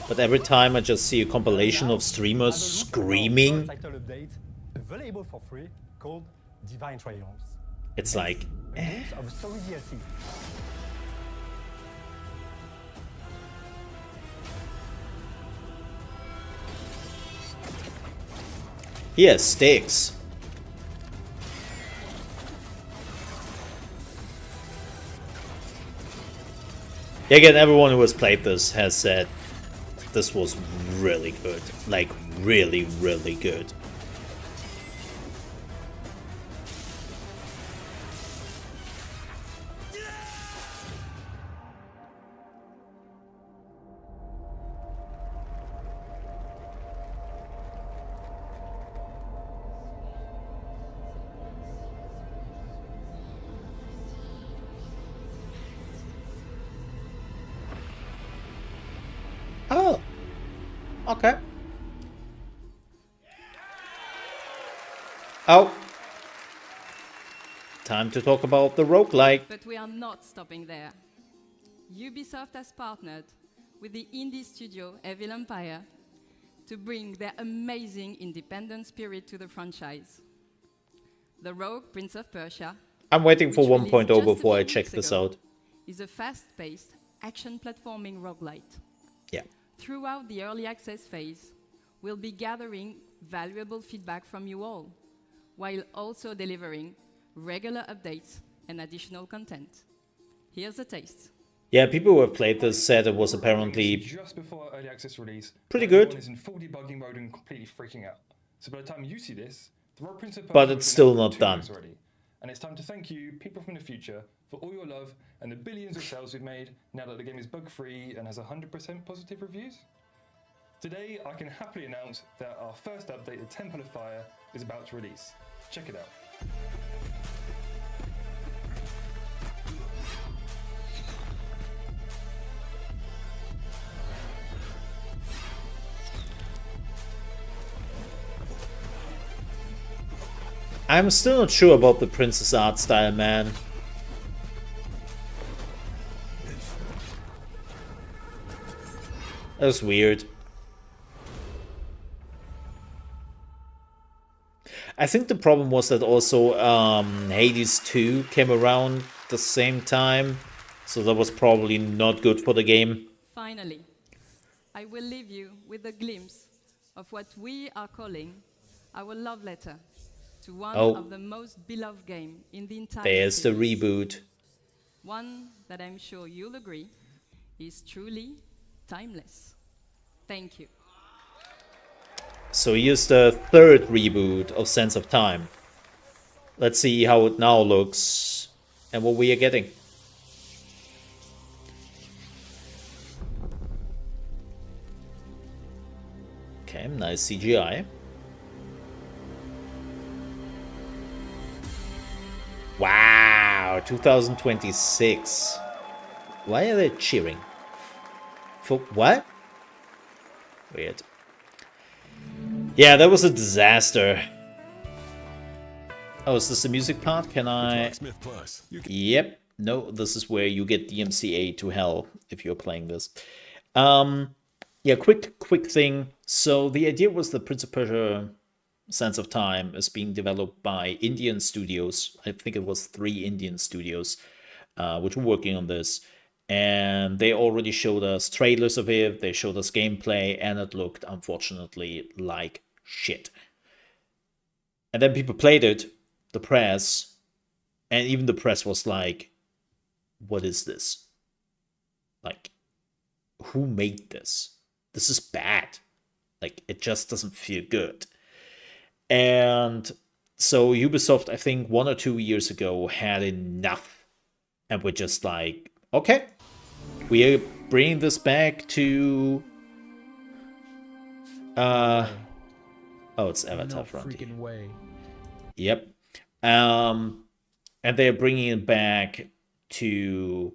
but every time I just see a compilation of streamers screaming, Title update available for free called Divine Triumphs. it's like, Glimpse of story DLC. he has sticks. Yeah, again, everyone who has played this has said this was really good. Like, really, really good. Oh, okay. Oh, time to talk about the roguelike. But we are not stopping there. Ubisoft has partnered with the indie studio Evil Empire to bring their amazing independent spirit to the franchise. The Rogue Prince of Persia, I'm waiting for which 1.0 released just a before I few check weeks this ago, out. is a fast-paced action platforming roguelite. Yeah. Throughout the early access phase, we'll be gathering valuable feedback from you all, while also delivering regular updates and additional content. Here's a taste. Yeah, people who have played this said it was apparently just before early access release. pretty Everyone good. is in full debugging mode and completely freaking out. So by the time you see this, the Rogue Prince of Persia But has it's been still out for not 2 done. weeks already. And it's time to thank you, people from the future, for all your love and the billions of sales we've made now that the game is bug-free and has 100% positive reviews. Today, I can happily announce that our first update, the Temple of Fire, is about to release. Check it out. I'm still not sure about the Prince's art style, man. That's weird. I think the problem was that also Hades 2 came around the same time, so that was probably not good for the game. Finally, I will leave you with a glimpse of what we are calling our love letter to one of the most beloved games in the entire There's the series. reboot. One that I'm sure you'll agree is truly timeless. Thank you. So here's the third reboot of Sense of Time. Let's see how it now looks and what we are getting. Okay, nice CGI. Wow, 2026. Why are they cheering? For what? Weird. Yeah, that was a disaster. Oh, is this the music part? Can I... Yep. No, this is where you get DMCA to hell if you're playing this. Yeah, quick thing. So the idea was the Prince of Persia Sands of Time is being developed by Indian studios. I think it was 3 Indian studios which were working on this. And they already showed us trailers of it. They showed us gameplay, and it looked, unfortunately, like shit. And then people played it, the press, and even the press was like, what is this? Like, who made this? This is bad. Like, it just doesn't feel good. And so Ubisoft, I think 1 or 2 years ago, had enough. And were just like, okay, we are bringing this back to... oh, it's Avatar Frontier. Way. Yep. And they're bringing it back to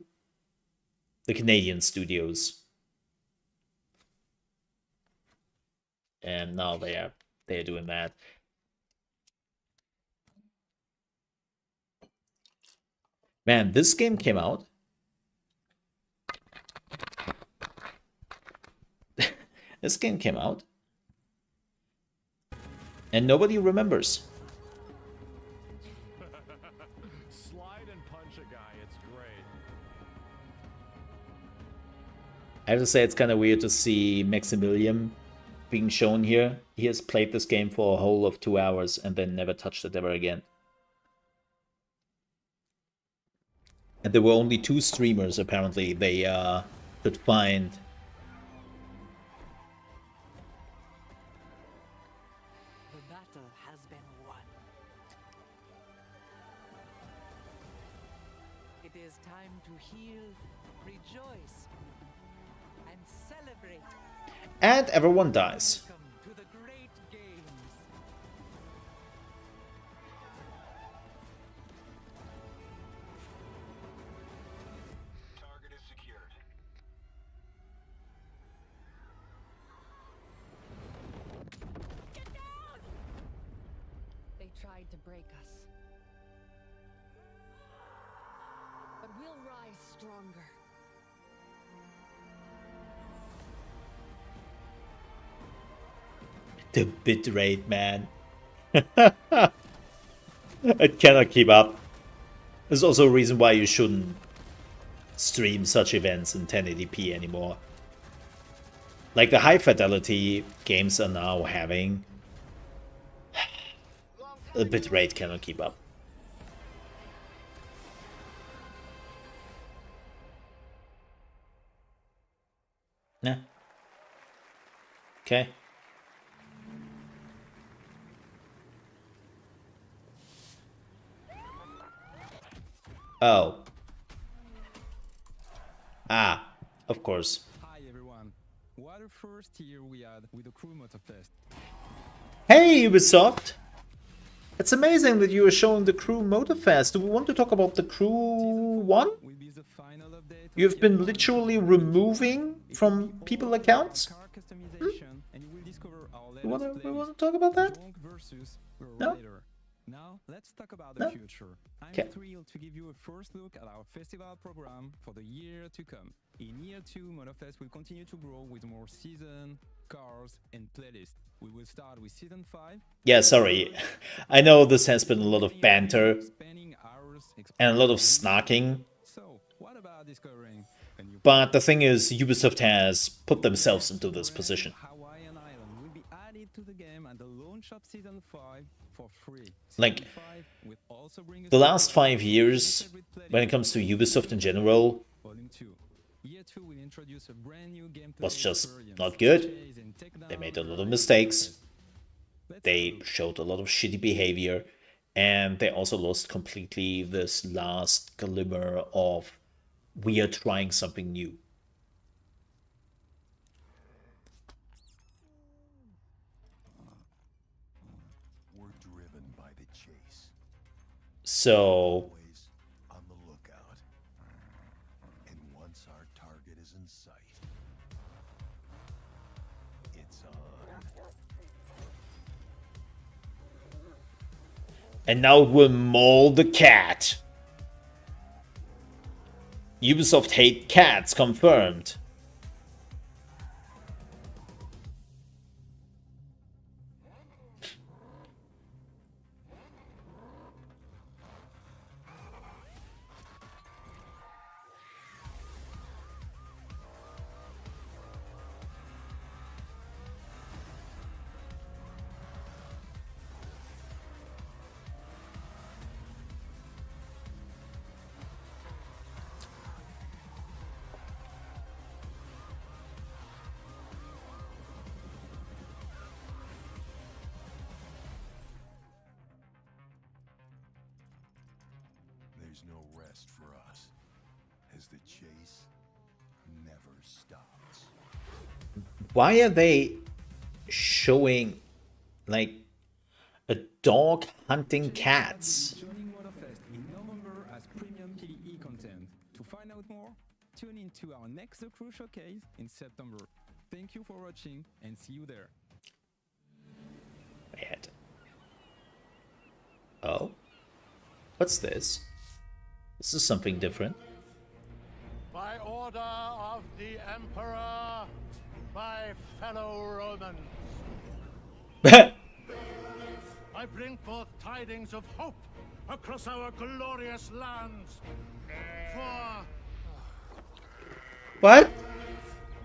the Canadian studios. And now they're doing that. Man, this game came out. This game came out. And nobody remembers. Slide and punch a guy, it's great. I have to say, it's kind of weird to see Maximilian being shown here. He has played this game for a whole of 2 hours and then never touched it ever again. And there were only 2 streamers, apparently, they could find. The battle has been won. It is time to heal, rejoice, and celebrate. And everyone dies. Welcome to the great games. Target is secured. Get down! They tried to break us. But we'll rise stronger. The bitrate, man. It cannot keep up. There's also a reason why you shouldn't stream such events in 1080p anymore. Like the high fidelity games are now having, the bitrate cannot keep up. Nah. Okay. Oh. Ah, of course. Hi everyone. What a first year we had with the Crew Motorfest. Hey Ubisoft! It's amazing that you are showing the Crew Motorfest. Do we want to talk about the Crew 1? You've been literally removing from people accounts? We want to talk about that? No? Now, let's talk about the future. I'm thrilled to give you a first look at our festival program for the year to come. In year 2, Motorfest will continue to grow with more season, cars, and playlists. We will start with season 5. Yeah, sorry. I know this has been a lot of banter and a lot of snarking. So, what about discovering a new But the thing is, Ubisoft has put themselves into this position. Hawaiian island will be added to the game at the launch of season 5 for free. Like, the last 5 years, when it comes to Ubisoft in general, was just not good. They made a lot of mistakes. They showed a lot of shitty behavior. And they also lost completely this last glimmer of we are trying something new. We're driven by the chase. So Always on the lookout. And once our target is in sight, it's on. and now we'll maul the cat. Ubisoft hate cats confirmed. There's no rest for us, as the chase never stops. Why are they showing like a dog hunting cats? Joining Monofest in November as premium PvE content. To find out more, tune into our next The Crew showcase in September. Thank you for watching and see you there. Wait. Oh? What's this? This is something different. By order of the Emperor, my fellow Romans, I bring forth tidings of hope across our glorious lands. What?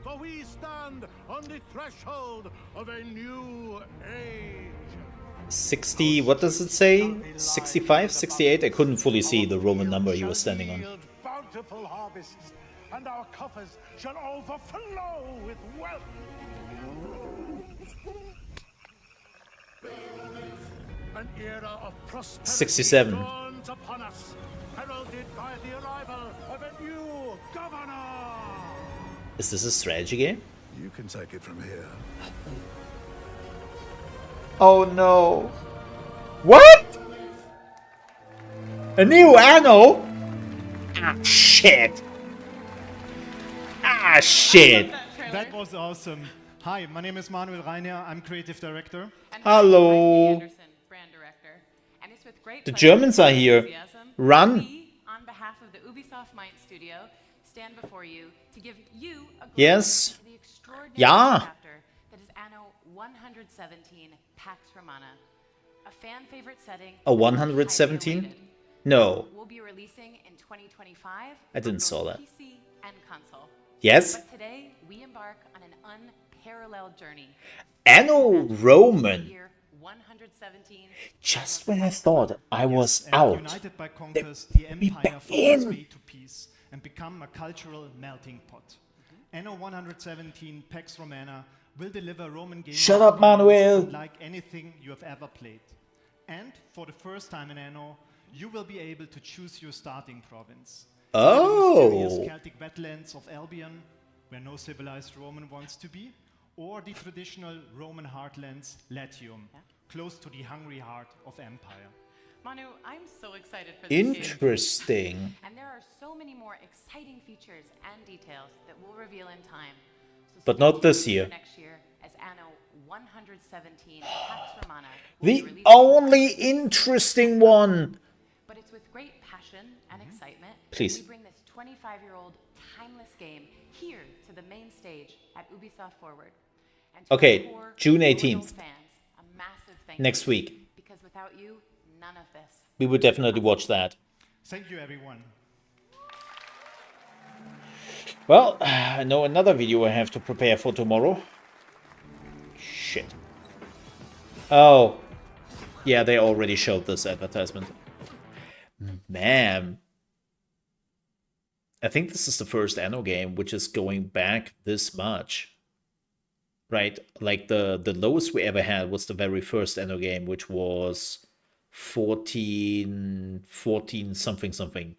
For we stand on the threshold of a new age. 60, what does it say? 65, 68? I couldn't fully see the Roman number he was standing on. Yield bountiful harvests, and our coffers shall overflow with wealth. An era of prosperity 67. dawns upon us, heralded by the arrival of a new governor. Is this a strategy game? You can take it from here. Oh no. What? A new Anno? Ah, shit. Ah, shit. That was awesome. Hi, my name is Manuel Reiner. I'm creative director. Hello. Brand director. And it's with great The pleasure Germans are and here. enthusiasm Run. we, on behalf of the Ubisoft Mind Studio, stand before you to give you a glimpse Yes. into the extraordinary Ja. chapter that is Anno 117 Pax Romana, a fan favorite setting. A 117? No. Will be releasing in 2025. I didn't saw that. PC and console. Yes? But today we embark on an unparalleled journey. Anno Roman. Year 117. Just when I thought I was And out. united by conquest, the be empire back found its in. way to peace and become a cultural melting pot. Anno 117 Pax Romana will deliver Roman games Shut up, Manuel. unlike anything you have ever played. And for the first time in Anno, you will be able to choose your starting province. Oh. The mysterious Celtic wetlands of Albion, where no civilized Roman wants to be, or the traditional Roman heartlands, Latium, close to the hungry heart of empire. Manu, I'm so excited for this game. Interesting. And there are so many more exciting features and details that we'll reveal in time. So But stay not tuned this for year. Next year as Anno 117 Pax Romana will be The released. only interesting one. But it's with great passion and excitement Please. we bring this 25-year-old timeless game here to the main stage at Ubisoft Forward. And to Okay, our core June loyal 18th. Fans, a massive thank Next you. week. Because without you, none of this. We would definitely watch that. Thank you, everyone. Well, I know another video I have to prepare for tomorrow. Shit. Oh. Yeah, they already showed this advertisement. Man. I think this is the first Anno game which is going back this much. Right? Like the lowest we ever had was the very first Anno game, which was 14 something something.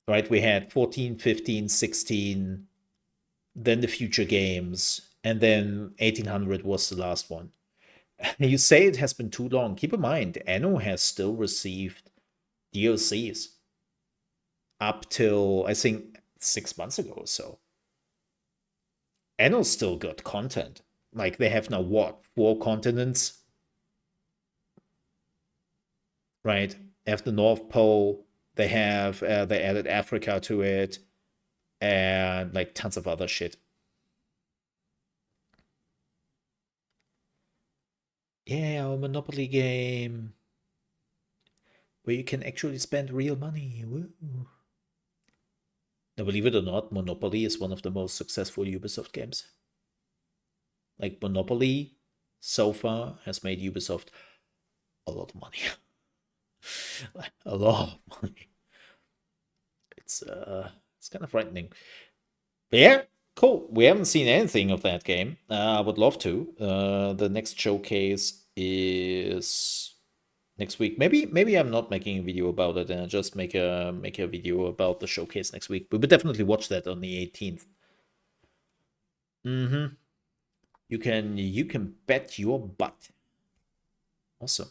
Right, we had 14, 15, 16, then the future games, and then 1800 was the last one. You say it has been too long. Keep in mind, Anno has still received DLCs up till, I think, 6 months ago or so. Anno still got content. Like, they have now, what, 4 continents? Right? They have the North Pole. They have, they added Africa to it. And, like, tons of other shit. Yeah, a Monopoly game where you can actually spend real money. Woo. Now, believe it or not, Monopoly is one of the most successful Ubisoft games. Like, Monopoly so far has made Ubisoft a lot of money. A lot of money. It's kind of frightening. But yeah, cool. We haven't seen anything of that game. I would love to. The next showcase is next week. Maybe I'm not making a video about it, and I just make a video about the showcase next week. We would definitely watch that on the 18th. You can bet your butt. Awesome.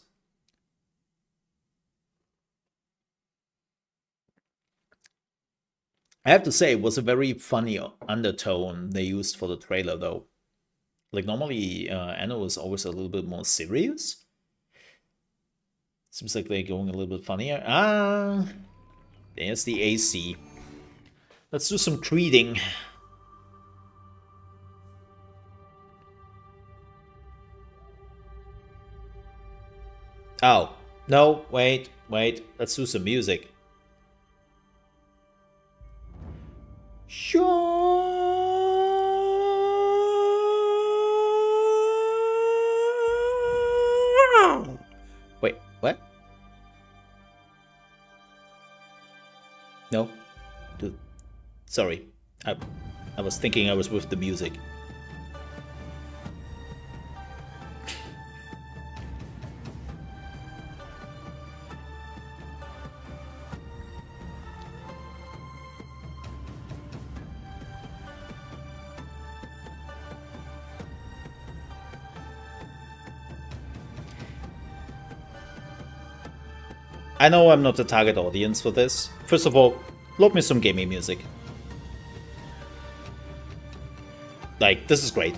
I have to say, it was a very funny undertone they used for the trailer, though. Like, normally, Anno is always a little bit more serious. Seems like they're going a little bit funnier. Ah, there's the AC. Let's do some treating. Oh, no, wait. Let's do some music. Wait, what? No? Dude, sorry. I was thinking I was with the music. I know I'm not the target audience for this. First of all, load me some gaming music. Like, this is great.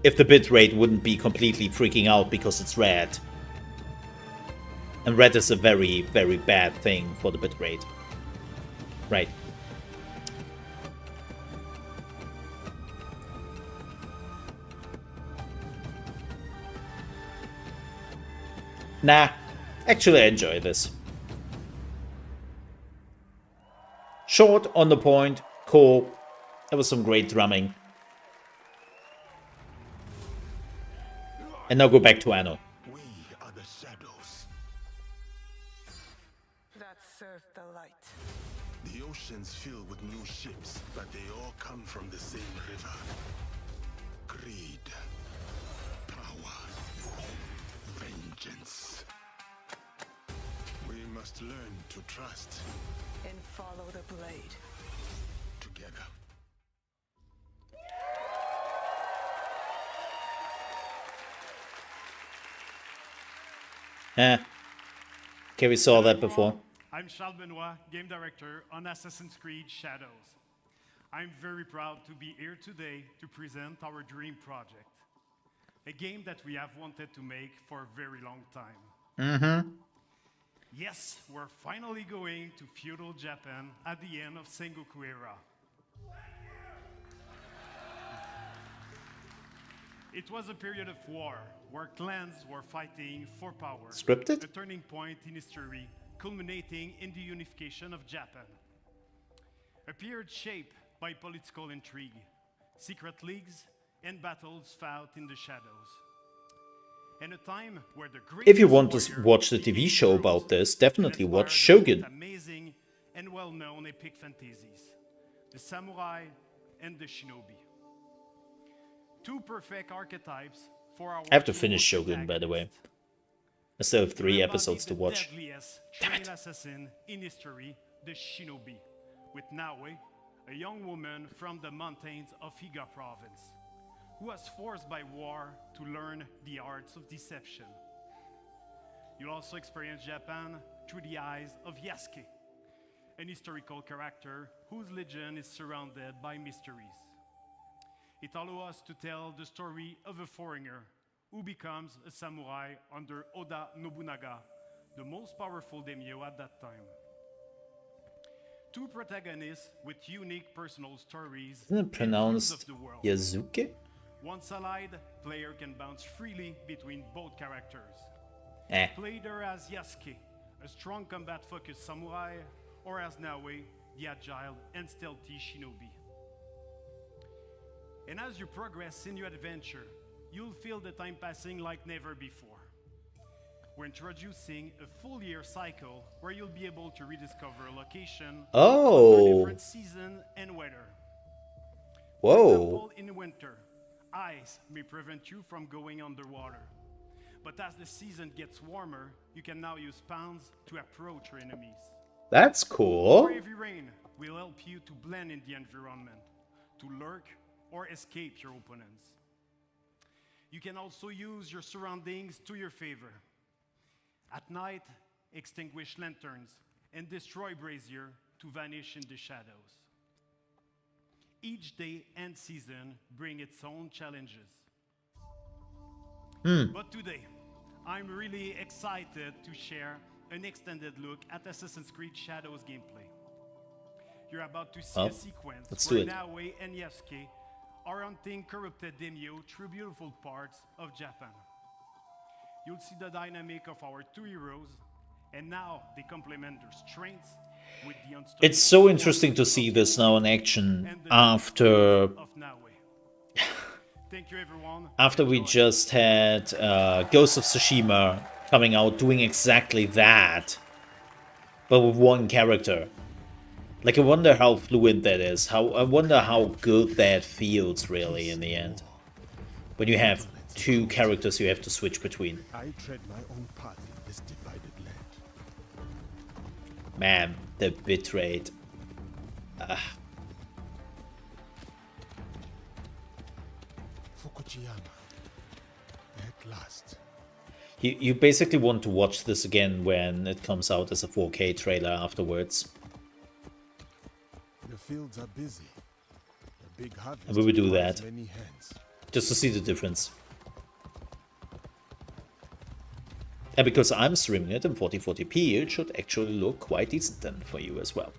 If the bitrate wouldn't be completely freaking out because it's red. And red is a very, very bad thing for the bitrate. Right. Nah. Actually, I enjoy this. Short, on the point, cool. There was some great drumming. And now go back to Anno. We are the shadows that serve the light. The ocean's filled with new ships, but they all come from the same river. Greed, power, vengeance. We must learn to trust And follow the blade. together. Okay, we saw that before. I'm Charles Benoit, game director on Assassin's Creed Shadows. I'm very proud to be here today to present our dream project, a game that we have wanted to make for a very long time. Yes, we're finally going to feudal Japan at the end of Sengoku era. It was a period of war where clans were fighting for power. Scripted? A turning point in history, culminating in the unification of Japan. A period shaped by political intrigue, secret leagues, and battles fought in the shadows. And a time where the If you want to watch the TV show about this, definitely watch Shogun. amazing and well-known epic fantasies, the samurai and the shinobi. Two perfect archetypes for our I have to finish dual Shogun, by the way. I still have 3 You episodes to embody watch. the deadliest trained assassin in history, the Shinobi, with Nawe, a young woman from the mountains of Higa province, who was forced by war to learn the arts of deception. You'll also experience Japan through the eyes of Yasuke, an historical character whose legend is surrounded by mysteries. It allows us to tell the story of a foreigner who becomes a samurai under Oda Nobunaga, the most powerful daimyo at that time. 2 protagonists with unique personal stories Isn't it and views pronounced of the world. Yazuke? Once allied, player can bounce freely between both characters. Eh. Play either as Yasuke, a strong combat-focused samurai, or as Nawe, the agile and stealthy shinobi. And as you progress in your adventure, you'll feel the time passing like never before. We're introducing a full year cycle where you'll be able to rediscover a location under different season and weather. For Whoa. example, in winter, ice may prevent you from going underwater. But as the season gets warmer, you can now use spawns to approach your enemies. That's cool. Or heavy rain will help you to blend in the environment, to lurk or escape your opponents. You can also use your surroundings to your favor. At night, extinguish lanterns and destroy brazier to vanish in the shadows. Each day and season bring its own challenges. But today, I'm really excited to share an extended look at Assassin's Creed Shadows gameplay. You're about to see a sequence where Nawe and Yasuke are hunting corrupted daimyo through beautiful parts of Japan. You'll see the dynamic of our 2 heroes, and now they complement their strengths with the unstoppable. It's so interesting to see this now in action after Thank you, everyone. after we just had Ghost of Tsushima coming out doing exactly that, but with 1 character. Like, I wonder how fluent that is. I wonder how good that feels, really, in the end. When you have 2 characters you have to switch between. I tread my own path in this divided land. Man, the bitrate. Fukuyama. At last. You basically want to watch this again when it comes out as a 4K trailer afterwards. The fields are busy. A big harvest And we will do requires that. many hands. Just to see the difference. And because I'm streaming it in 1440p, it should actually look quite decent then for you as well.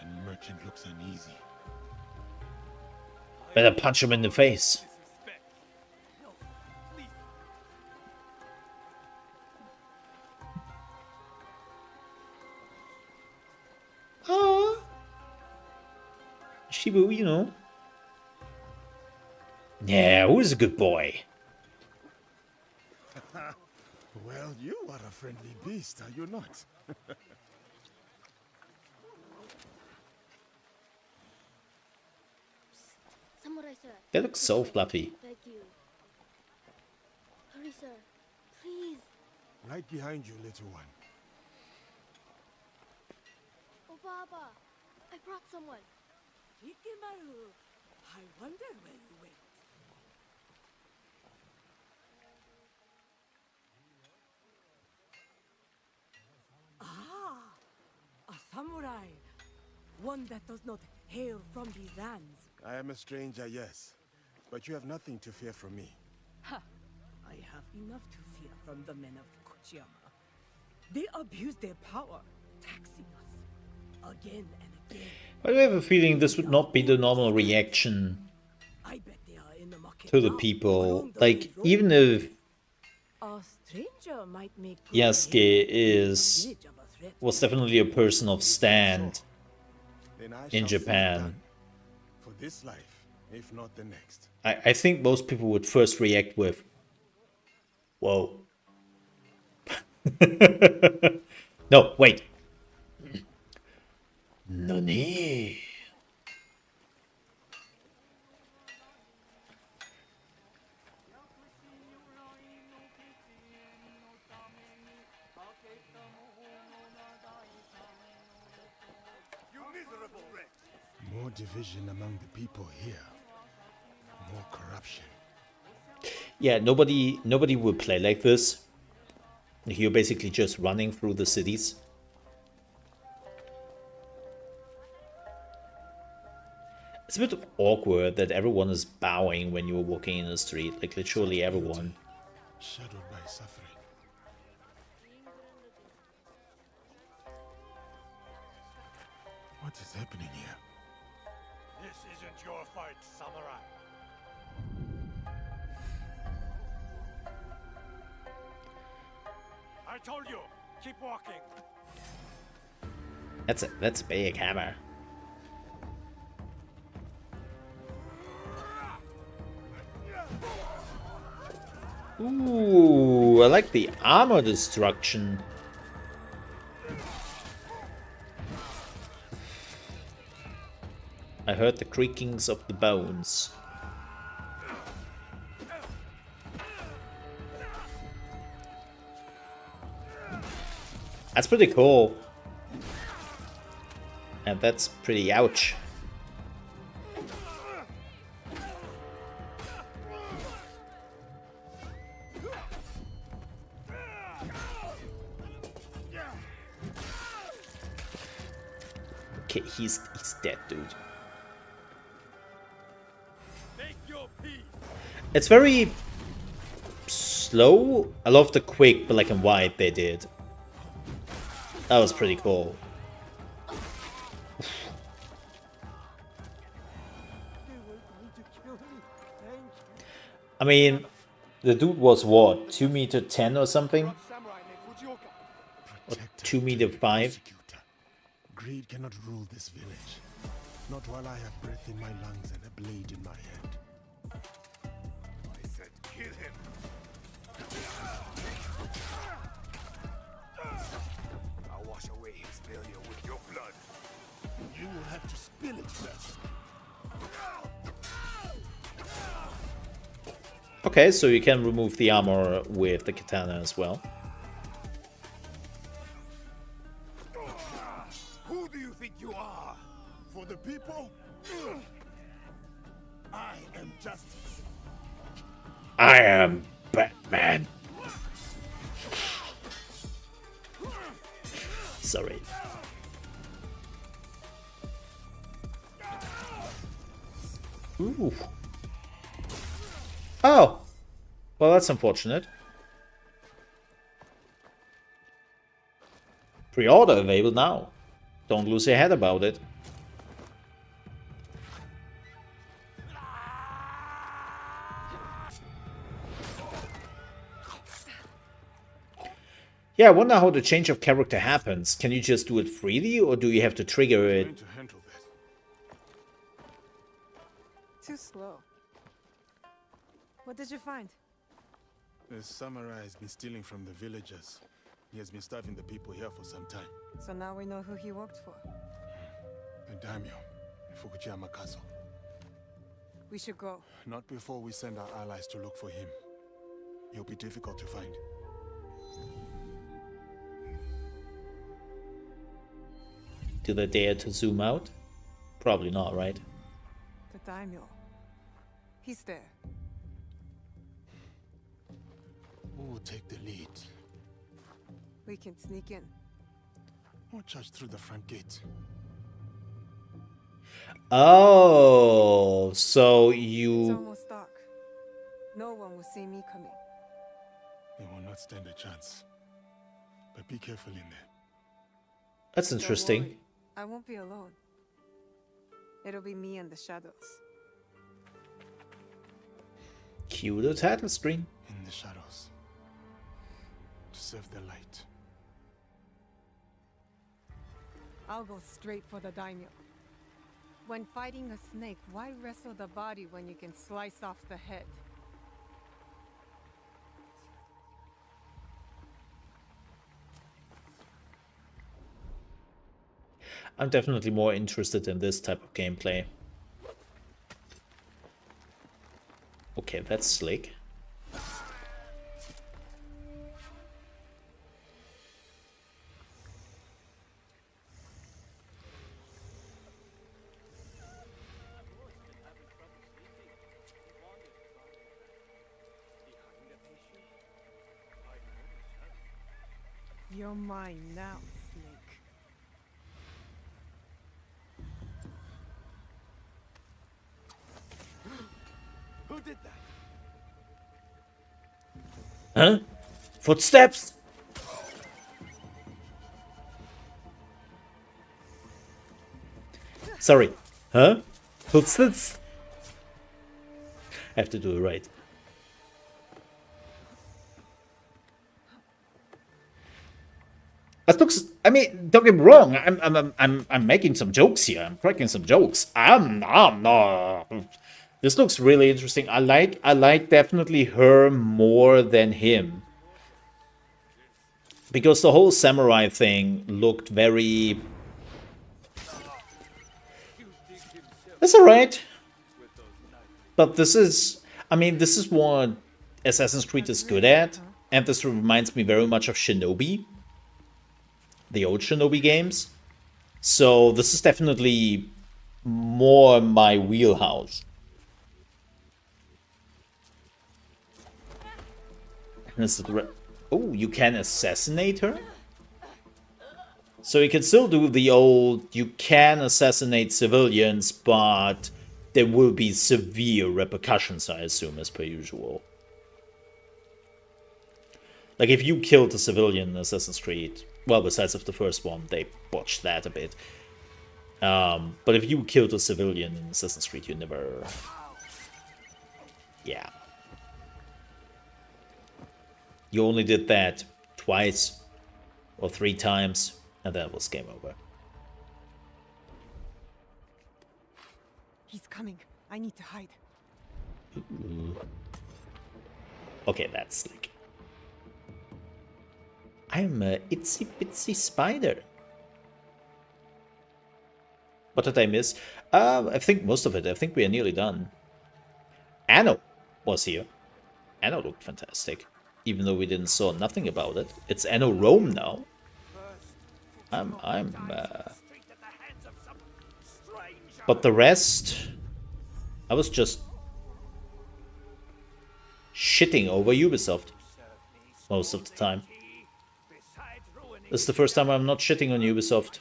And merchant looks uneasy. Better punch him in the face. Ah, Shibu, you know. Yeah, who's a good boy? Well, you are a friendly beast, are you not? Samurai sir. They look so fluffy. Thank you. Hurry, sir. Please. Right behind you, little one. Oh, Baba. I brought someone. Ikimaru, I wonder where you went. Ah, a samurai. One that does not hail from these lands. I am a stranger, yes. But you have nothing to fear from me. Ha! I have enough to fear from the men of Fukuyama. They abuse their power, taxing us again and again. I have a feeling this would not be the normal reaction to the people. Like, even if A stranger might make Yasuke was definitely a person of stand Then I in shall see it Japan. done. For this life, if not the next. I think most people would first react with, whoa. No, wait. Nani? More division among the people here. More corruption. Yeah, nobody would play like this. You're basically just running through the cities. It's a bit awkward that everyone is bowing when you're walking in the street. Like, literally everyone. Shadowed by suffering. What is happening here? This isn't your fight, samurai. I told you, keep walking. That's a big hammer. Ooh, I like the armor destruction. I heard the creakings of the bones. That's pretty cool. And that's pretty ouch. Okay, he's dead, dude. It's very slow. I love the quick black and white they did. That was pretty cool. I mean, the dude was what, 2'10" or something? Or 2'5". Greed cannot rule this village. Not while I have breath in my lungs and a blade in my hand. I said kill him. I'll wash away his failure with your blood. You will have to spill it first. Okay, so you can remove the armor with the katana as well. Who do you think you are? For the people? I am justice. I am Batman. Sorry. Ooh. Oh. Well, that's unfortunate. Pre-order available now. Don't lose your head about it. Yeah, I wonder how the change of character happens. Can you just do it freely, or do you have to trigger it? Too slow. What did you find? The samurai has been stealing from the villagers. He has been starving the people here for some time. So now we know who he worked for. The daimyo, in Fukuyama Castle. We should go. Not before we send our allies to look for him. He'll be difficult to find. Do they dare to zoom out? Probably not, right? The daimyo. He's there. Who will take the lead? We can sneak in. Or charge through the front gate. Oh, so It's you... almost dark. No one will see me coming. They will not stand a chance. But be careful in there. That's Don't interesting. worry. I won't be alone. It'll be me and the shadows. Cue the title screen. In the shadows. To serve the light. I'll go straight for the daimyo. When fighting a snake, why wrestle the body when you can slice off the head? I'm definitely more interested in this type of gameplay. Okay, that's slick. You're mine now, snake. Who did that? Huh? Footsteps? Sorry. Huh? Footsteps? I have to do it right. That looks. I mean, don't get me wrong. I'm making some jokes here. I'm cracking some jokes. No. This looks really interesting. I like definitely her more than him. Because the whole samurai thing looked very... That's alright. But this is... I mean, this is what Assassin's Creed is good at. And this reminds me very much of Shinobi. The old Shinobi games. So this is definitely more my wheelhouse. Oh, you can assassinate her? So you can still do the old, you can assassinate civilians, but there will be severe repercussions, I assume, as per usual. Like, if you killed a civilian in Assassin's Creed, well, besides of the first one, they botched that a bit. But if you killed a civilian in Assassin's Creed, you never... Yeah. You only did that twice or 3 times, and that was game over. He's coming. I need to hide. Ooh. Okay, that's slick. I'm a itsy bitsy spider. What did I miss? I think most of it. I think we are nearly done. Anno was here. Anno looked fantastic. Even though we didn't saw nothing about it. It's Anno Rome now. But the rest... I was just... shitting over Ubisoft. Most of the time. This is the first time I'm not shitting on Ubisoft.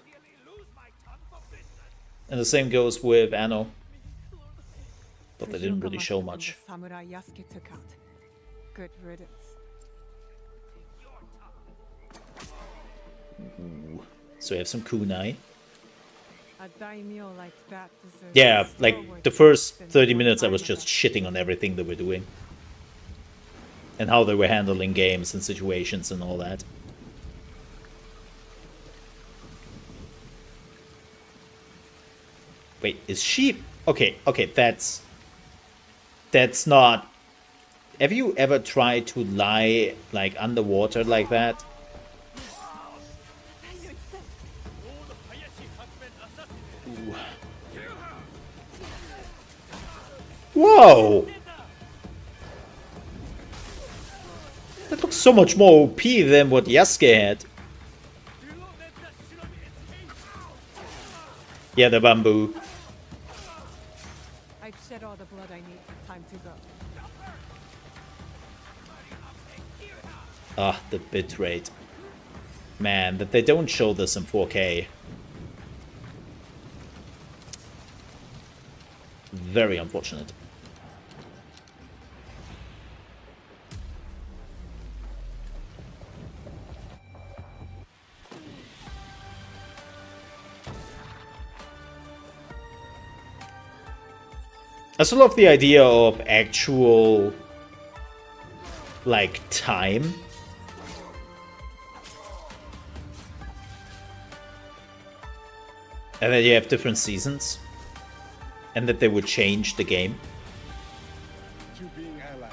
And the same goes with Anno. But they didn't really show much. Samurai Yasuke took out. Good riddance. Ooh. So we have some kunai. A daimyo like that deserves Yeah, like the first 30 minutes I was just shitting on everything they were doing. And how they were handling games and situations and all that. Wait, is she... Okay, that's not... Have you ever tried to lie, like, underwater like that? Ooh. Whoa! That looks so much more OP than what Yasuke had. Yeah, the bamboo. I've shed all the blood I need. Time to go. Ah, the bitrate. Man, that they don't show this in 4K. Very unfortunate. I still love the idea of actual, like, time. And then you have different seasons. and that they would change the game. You being allies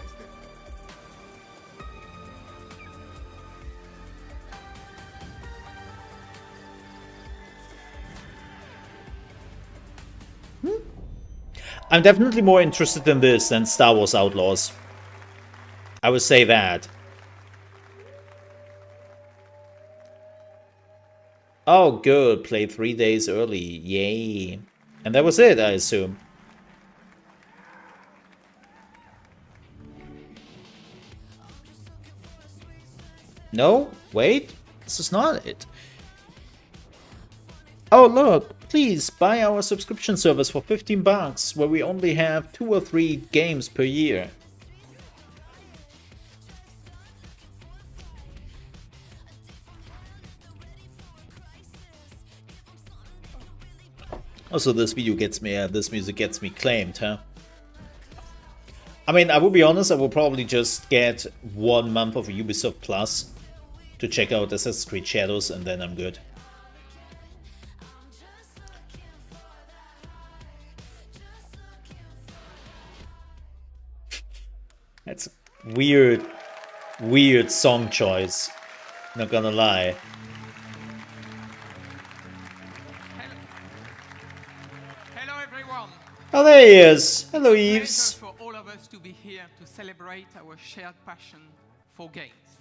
then. I'm definitely more interested in this than Star Wars Outlaws. I would say that. Oh, good. Played 3 days early. Yay. And that was it, I assume. No? Wait. This is not it. Oh, look. Please buy our subscription service for $15, where we only have 2 or 3 games per year. Also, this video gets me, this music gets me claimed, huh? I mean, I will be honest, I will probably just get 1 month of Ubisoft Plus to check out Assassin's Creed Shadows, and then I'm good. That's weird, weird song choice, not gonna lie. Oh, there he is. Hello, Yves. For all of us to be here to celebrate our shared passion for games.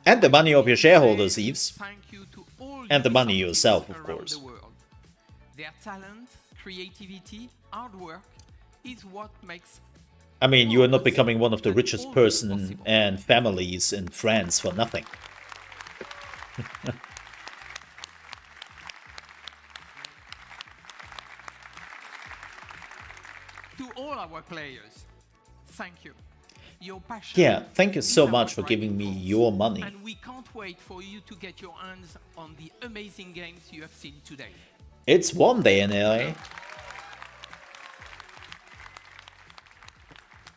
And the money of your shareholders, Yves. Thank you to all and the money yourself, of course. The world. Their talent, creativity, hard work is what makes. I mean, you are not becoming one of the richest person and families in France for nothing. To all our players, thank you. Your passion. Yeah, thank you so much for giving me your money. And we can't wait for you to get your hands on the amazing games you have seen today. It's warm day in LA.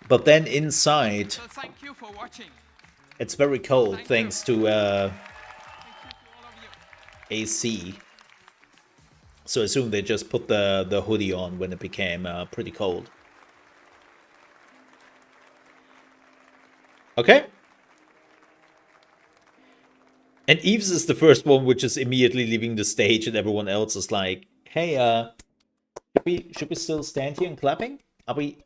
But then inside, So thank you for watching. It's very cold thanks to AC. So I assume they just put the hoodie on when it became pretty cold. Okay. And Yves is the first one which is immediately leaving the stage, and everyone else is like, hey, should we still stand here and clapping? Are we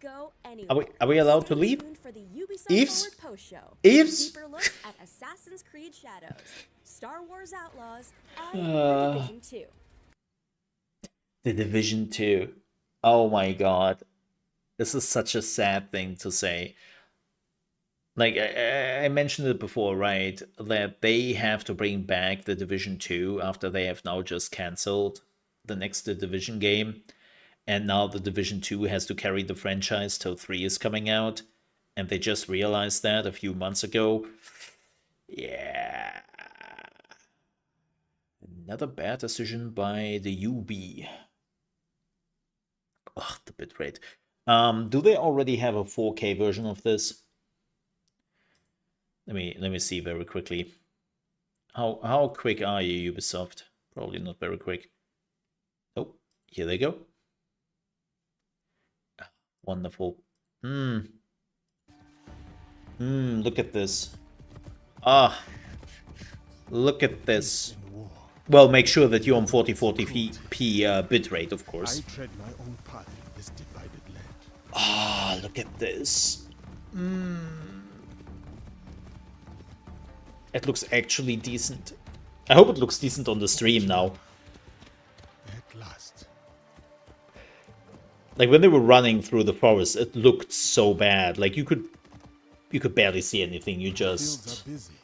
Go anywhere. Are we allowed to leave? For the Ubisoft Yves? Forward post show. Yves? Deeper looks at Assassin's Creed Shadows, Star Wars Outlaws, and The Division 2. The Division 2. Oh my god. This is such a sad thing to say. Like, I mentioned it before, right? That they have to bring back The Division 2 after they have now just cancelled the next The Division game. And now The Division 2 has to carry the franchise till 3 is coming out. And they just realized that a few months ago. Yeah. Another bad decision by the UB. Ugh, the bitrate. Do they already have a 4K version of this? Let me see very quickly. How quick are you, Ubisoft? Probably not very quick. Oh, here they go. Wonderful. Look at this. Look at this. Well, make sure that you're on 4040p bitrate, of course. I tread my own path in this divided land. Look at this. It looks actually decent. I hope it looks decent on the stream now. At last. Like when they were running through the forest, it looked so bad. Like you could barely see anything. You just. Fields are busy.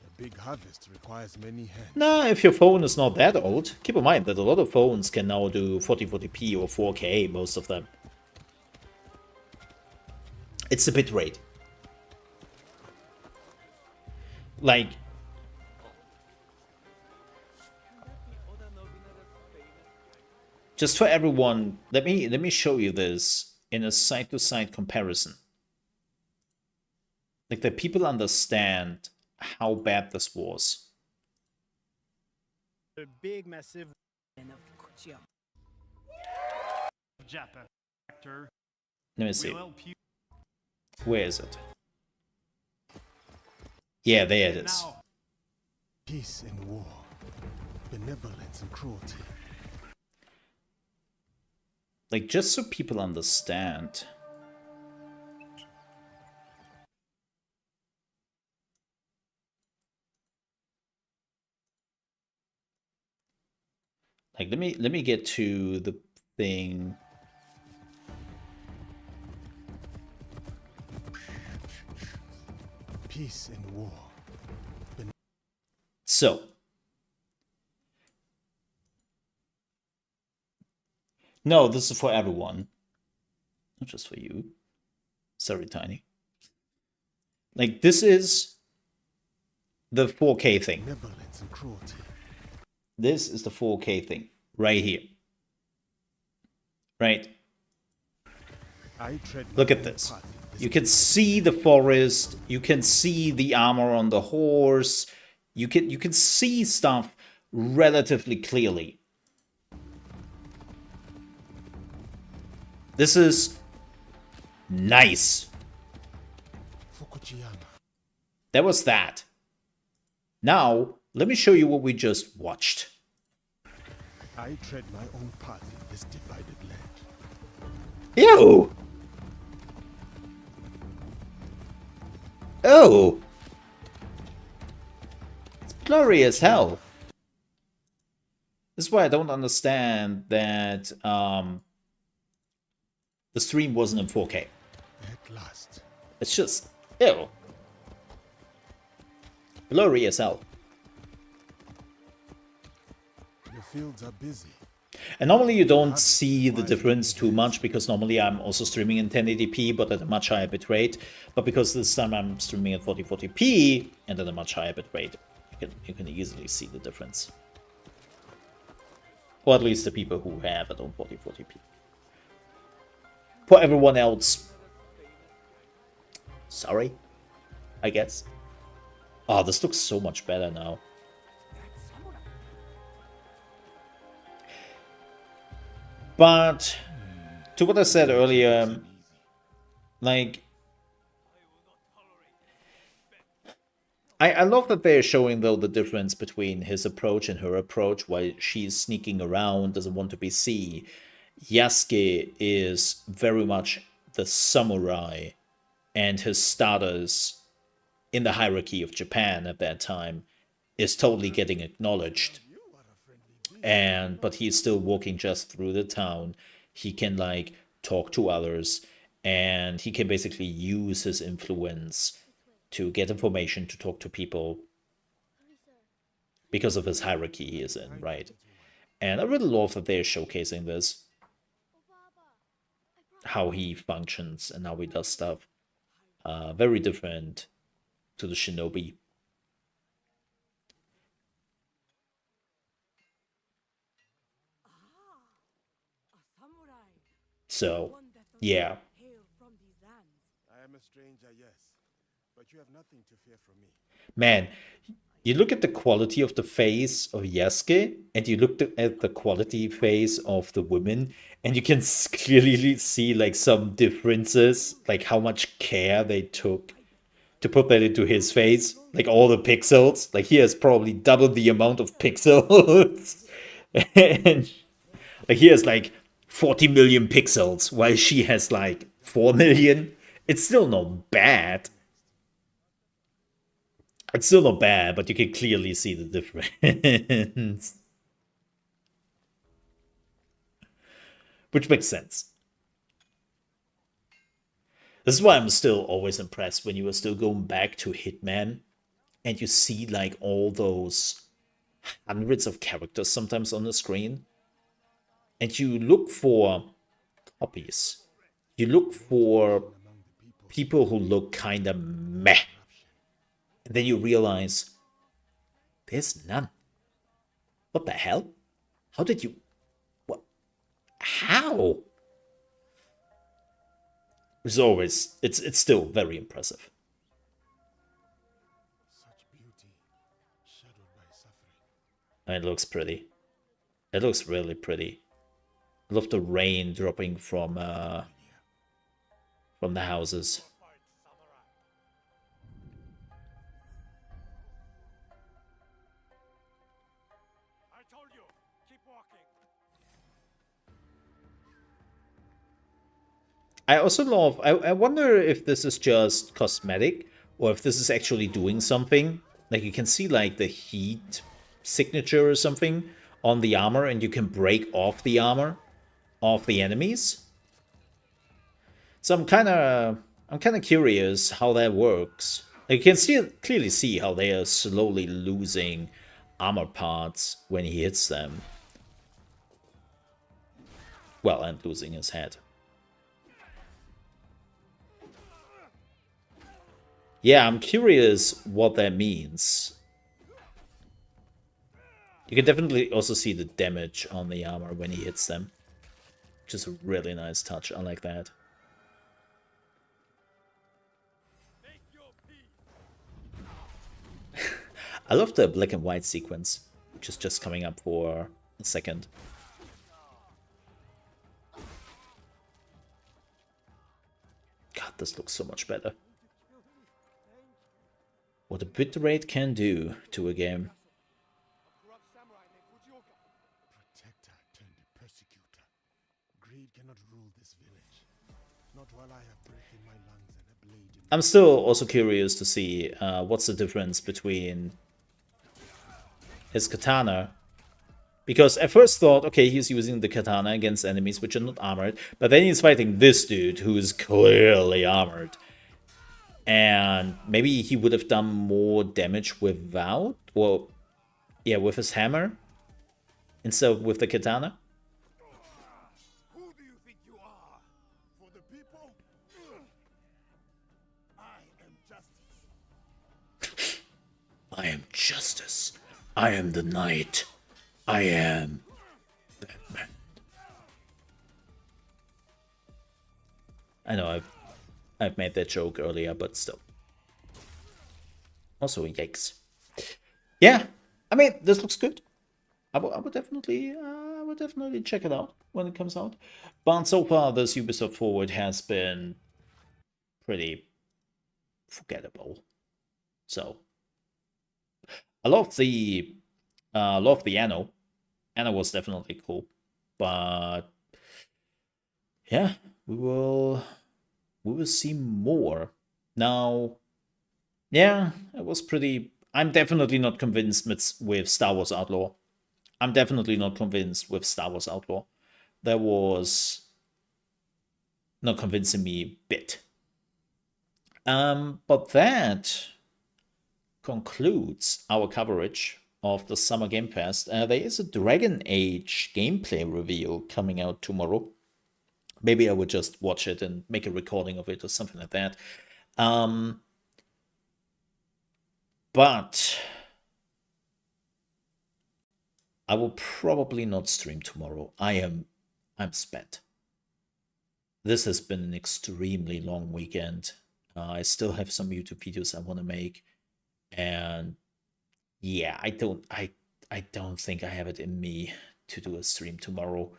A big harvest requires many hands. Nah, if your phone is not that old, keep in mind that a lot of phones can now do 4040p or 4K. Most of them. It's the bitrate. Like. Just for everyone, let me show you this in a side-to-side comparison. Like that people understand how bad this was. A big, massive. Japan actor Let me see. will help you. Where is it? Yeah, there it is. Now, peace and war, benevolence and cruelty. Like, just so people understand. Like, let me get to the thing. Peace and war. So, no, this is for everyone, not just for you. Sorry, Tiny. Like, this is the 4K thing. Benevolence and cruelty. This is the 4K thing right here. Right? Look at this. You can see the forest, you can see the armor on the horse, you can see stuff relatively clearly. This is nice. That was that. Now, let me show you what we just watched. I tread my own path in this divided land. Ew! Oh! It's blurry as hell. This is why I don't understand that the stream wasn't in 4K. At last. It's just, ew. Blurry as hell. The fields are busy. And normally you don't see the difference too much because normally I'm also streaming in 1080p but at a much higher bitrate. But because this time I'm streaming at 4040p and at a much higher bitrate, you can easily see the difference. Or at least the people who have it on 4040p. For everyone else, sorry, I guess. Oh, this looks so much better now. But to what I said earlier, like, I love that they're showing, though, the difference between his approach and her approach, while she's sneaking around, doesn't want to be seen. Yasuke is very much the samurai, and his status in the hierarchy of Japan at that time is totally getting acknowledged. But he's still walking just through the town. He can, like, talk to others, and he can basically use his influence to get information, to talk to people, because of his hierarchy he is in, right? And I really love that they're showcasing this, how he functions and how he does stuff. Very different to the shinobi. So, yeah. I am a stranger, yes, but you have nothing to fear from me. Man, you look at the quality of the face of Yasuke, and you look at the quality face of the women, and you can clearly see, like, some differences, like how much care they took to put that into his face. Like, all the pixels. Like, he has probably double the amount of pixels. And, like, he has, like, 40 million pixels, while she has, like, 4 million. It's still not bad. It's still not bad, but you can clearly see the difference. Which makes sense. This is why I'm still always impressed when you are still going back to Hitman and you see, like, all those hundreds of characters sometimes on the screen. And you look for copies. You look for people who look kind of meh. And then you realize, there's none. What the hell? How did you... What? How? It's always... It's still very impressive. Such beauty, shadowed by suffering. It looks pretty. It looks really pretty. I love the rain dropping from the houses. I also love, I wonder if this is just cosmetic or if this is actually doing something. Like you can see like the heat signature or something on the armor, and you can break off the armor of the enemies. So I'm kind of curious how that works. Like, you can clearly see how they are slowly losing armor parts when he hits them. Well, and losing his head. Yeah, I'm curious what that means. You can definitely also see the damage on the armor when he hits them. Which is a really nice touch. I like that. I love the black and white sequence, which is just coming up for a second. God, this looks so much better. What a bitrate can do to a game. Protector turned persecutor. Greed cannot rule this village. Not while I have breath in my lungs and a blade in I'm still also curious to see what's the difference between his katana. Because I first thought, okay, he's using the katana against enemies which are not armored, but then he's fighting this dude who is clearly armored. And maybe he would have done more damage without, well, yeah, with his hammer instead of with the katana. Who do you think you are? For the people? I am justice. I am justice. I am the knight. I am Batman. I know I've made that joke earlier, but still. Also, yikes. Yeah, I mean, this looks good. I would definitely check it out when it comes out. But so far, this Ubisoft Forward has been pretty forgettable. So I love the Anno. Anno was definitely cool, but yeah, we will see more. Now, yeah, it was pretty. I'm definitely not convinced with Star Wars Outlaw. I'm definitely not convinced with Star Wars Outlaw. That was not convincing me a bit. But that concludes our coverage of the Summer Game Fest. There is a Dragon Age gameplay reveal coming out tomorrow. Maybe I would just watch it and make a recording of it or something like that. But I will probably not stream tomorrow. I'm spent. This has been an extremely long weekend. I still have some YouTube videos I want to make, and yeah, I don't think I have it in me to do a stream tomorrow.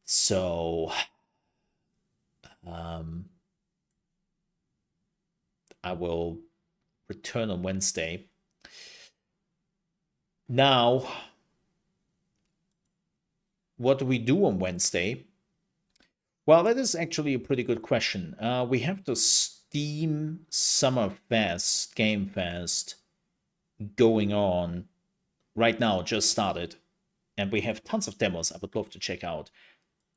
So I will return on Wednesday. Now, what do we do on Wednesday? Well, that is actually a pretty good question. We have the Steam Summer Fest, Game Fest, going on right now, just started. And we have tons of demos I would love to check out.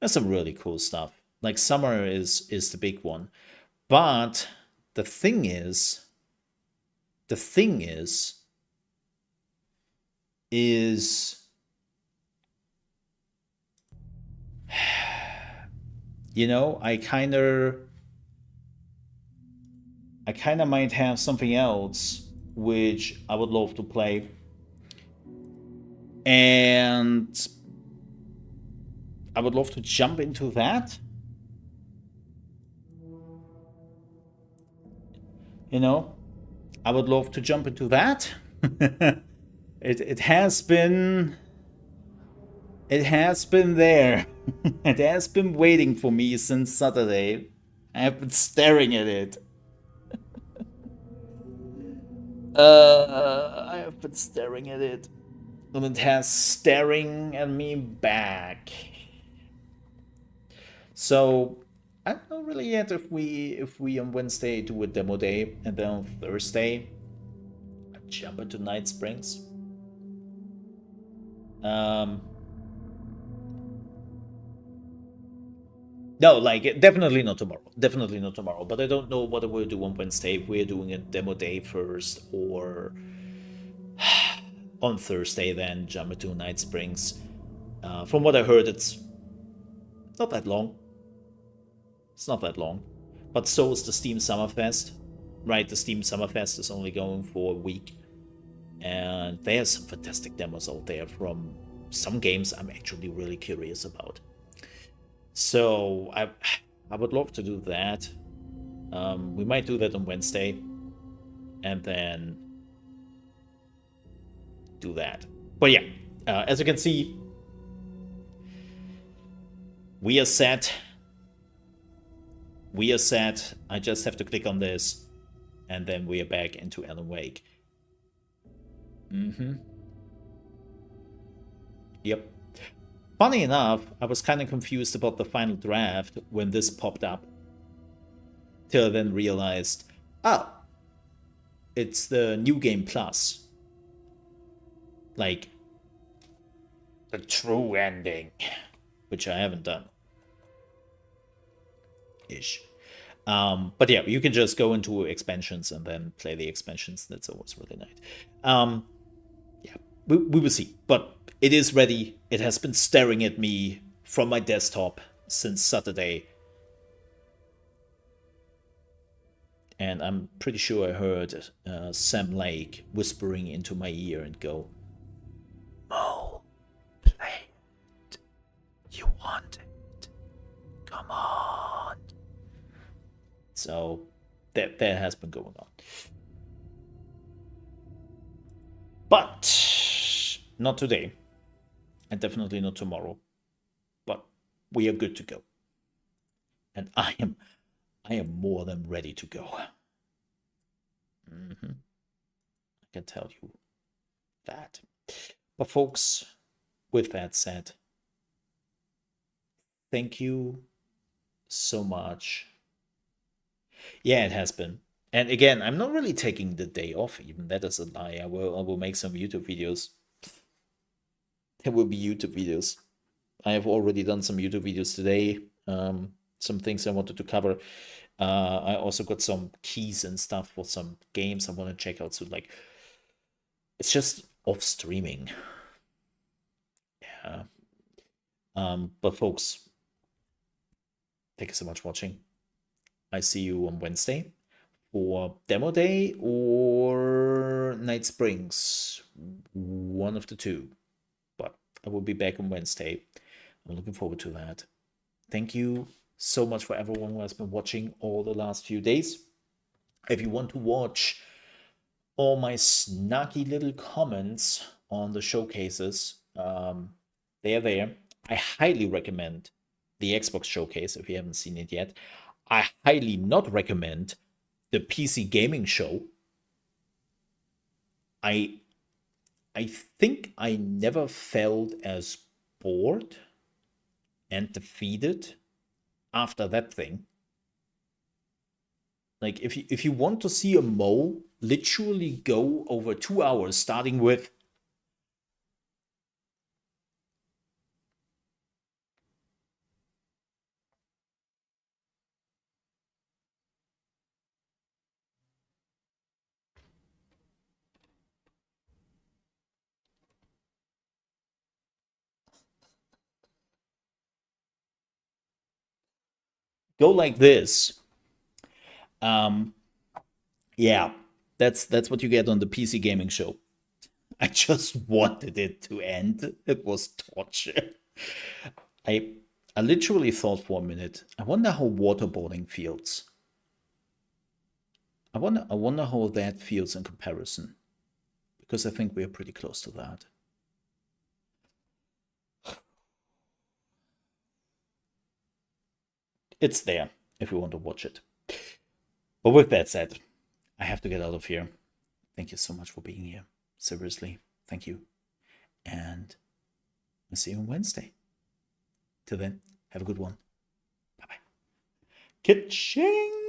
There's some really cool stuff. Like, summer is the big one. But the thing is, you know, I kind of might have something else which I would love to play. And I would love to jump into that. You know, I would love to jump into that. It has been there. It has been waiting for me since Saturday. I have been staring at it. I have been staring at it. And it has staring at me back. So I don't know really yet if we on Wednesday do a demo day and then on Thursday jump into Night Springs. No, like definitely not tomorrow. Definitely not tomorrow. But I don't know what we'll do on Wednesday. If we're doing a demo day first or on Thursday then jump into Night Springs. From what I heard, it's not that long. It's not that long. But so is the Steam Summerfest. Right, the Steam Summerfest is only going for a week. And there's some fantastic demos out there from some games I'm actually really curious about. So I would love to do that. We might do that on Wednesday. And then do that. But yeah, as you can see, we are set. We are set. I just have to click on this. And then we are back into Alan Wake. Yep. Funny enough, I was kind of confused about the final draft when this popped up. Till I then realized, oh, it's the New Game Plus. Like, the true ending. Which I haven't done. Ish. But yeah, you can just go into expansions and then play the expansions. That's always really nice. Yeah, we will see. But it is ready. It has been staring at me from my desktop since Saturday. And I'm pretty sure I heard Sam Lake whispering into my ear and go, Mo, play it. You want it. Come on. So that has been going on. But not today. And definitely not tomorrow. But we are good to go. And I am more than ready to go. I can tell you that. But folks, with that said, thank you so much. Yeah, it has been. And again, I'm not really taking the day off even. That is a lie. I will make some YouTube videos. There will be YouTube videos. I have already done some YouTube videos today. Some things I wanted to cover. I also got some keys and stuff for some games I want to check out. So like, it's just off streaming. Yeah. But folks, thank you so much for watching. I see you on Wednesday for demo day or Night Springs. One of the two. But I will be back on Wednesday. I'm looking forward to that. Thank you so much for everyone who has been watching all the last few days. If you want to watch all my snarky little comments on the showcases, they are there. I highly recommend the Xbox showcase if you haven't seen it yet. I highly not recommend the PC gaming show. I think I never felt as bored and defeated after that thing. Like, if you want to see a Mo literally go over 2 hours, starting with go like this. Yeah, that's what you get on the PC gaming show. I just wanted it to end. It was torture. I literally thought for a minute, I wonder how waterboarding feels. I wonder how that feels in comparison. Because I think we're pretty close to that. it's there if you want to watch it. But with that said, I have to get out of here. Thank you so much for being here. Seriously, thank you. And I'll see you on Wednesday. Till then, have a good one. Bye-bye. Ka-ching!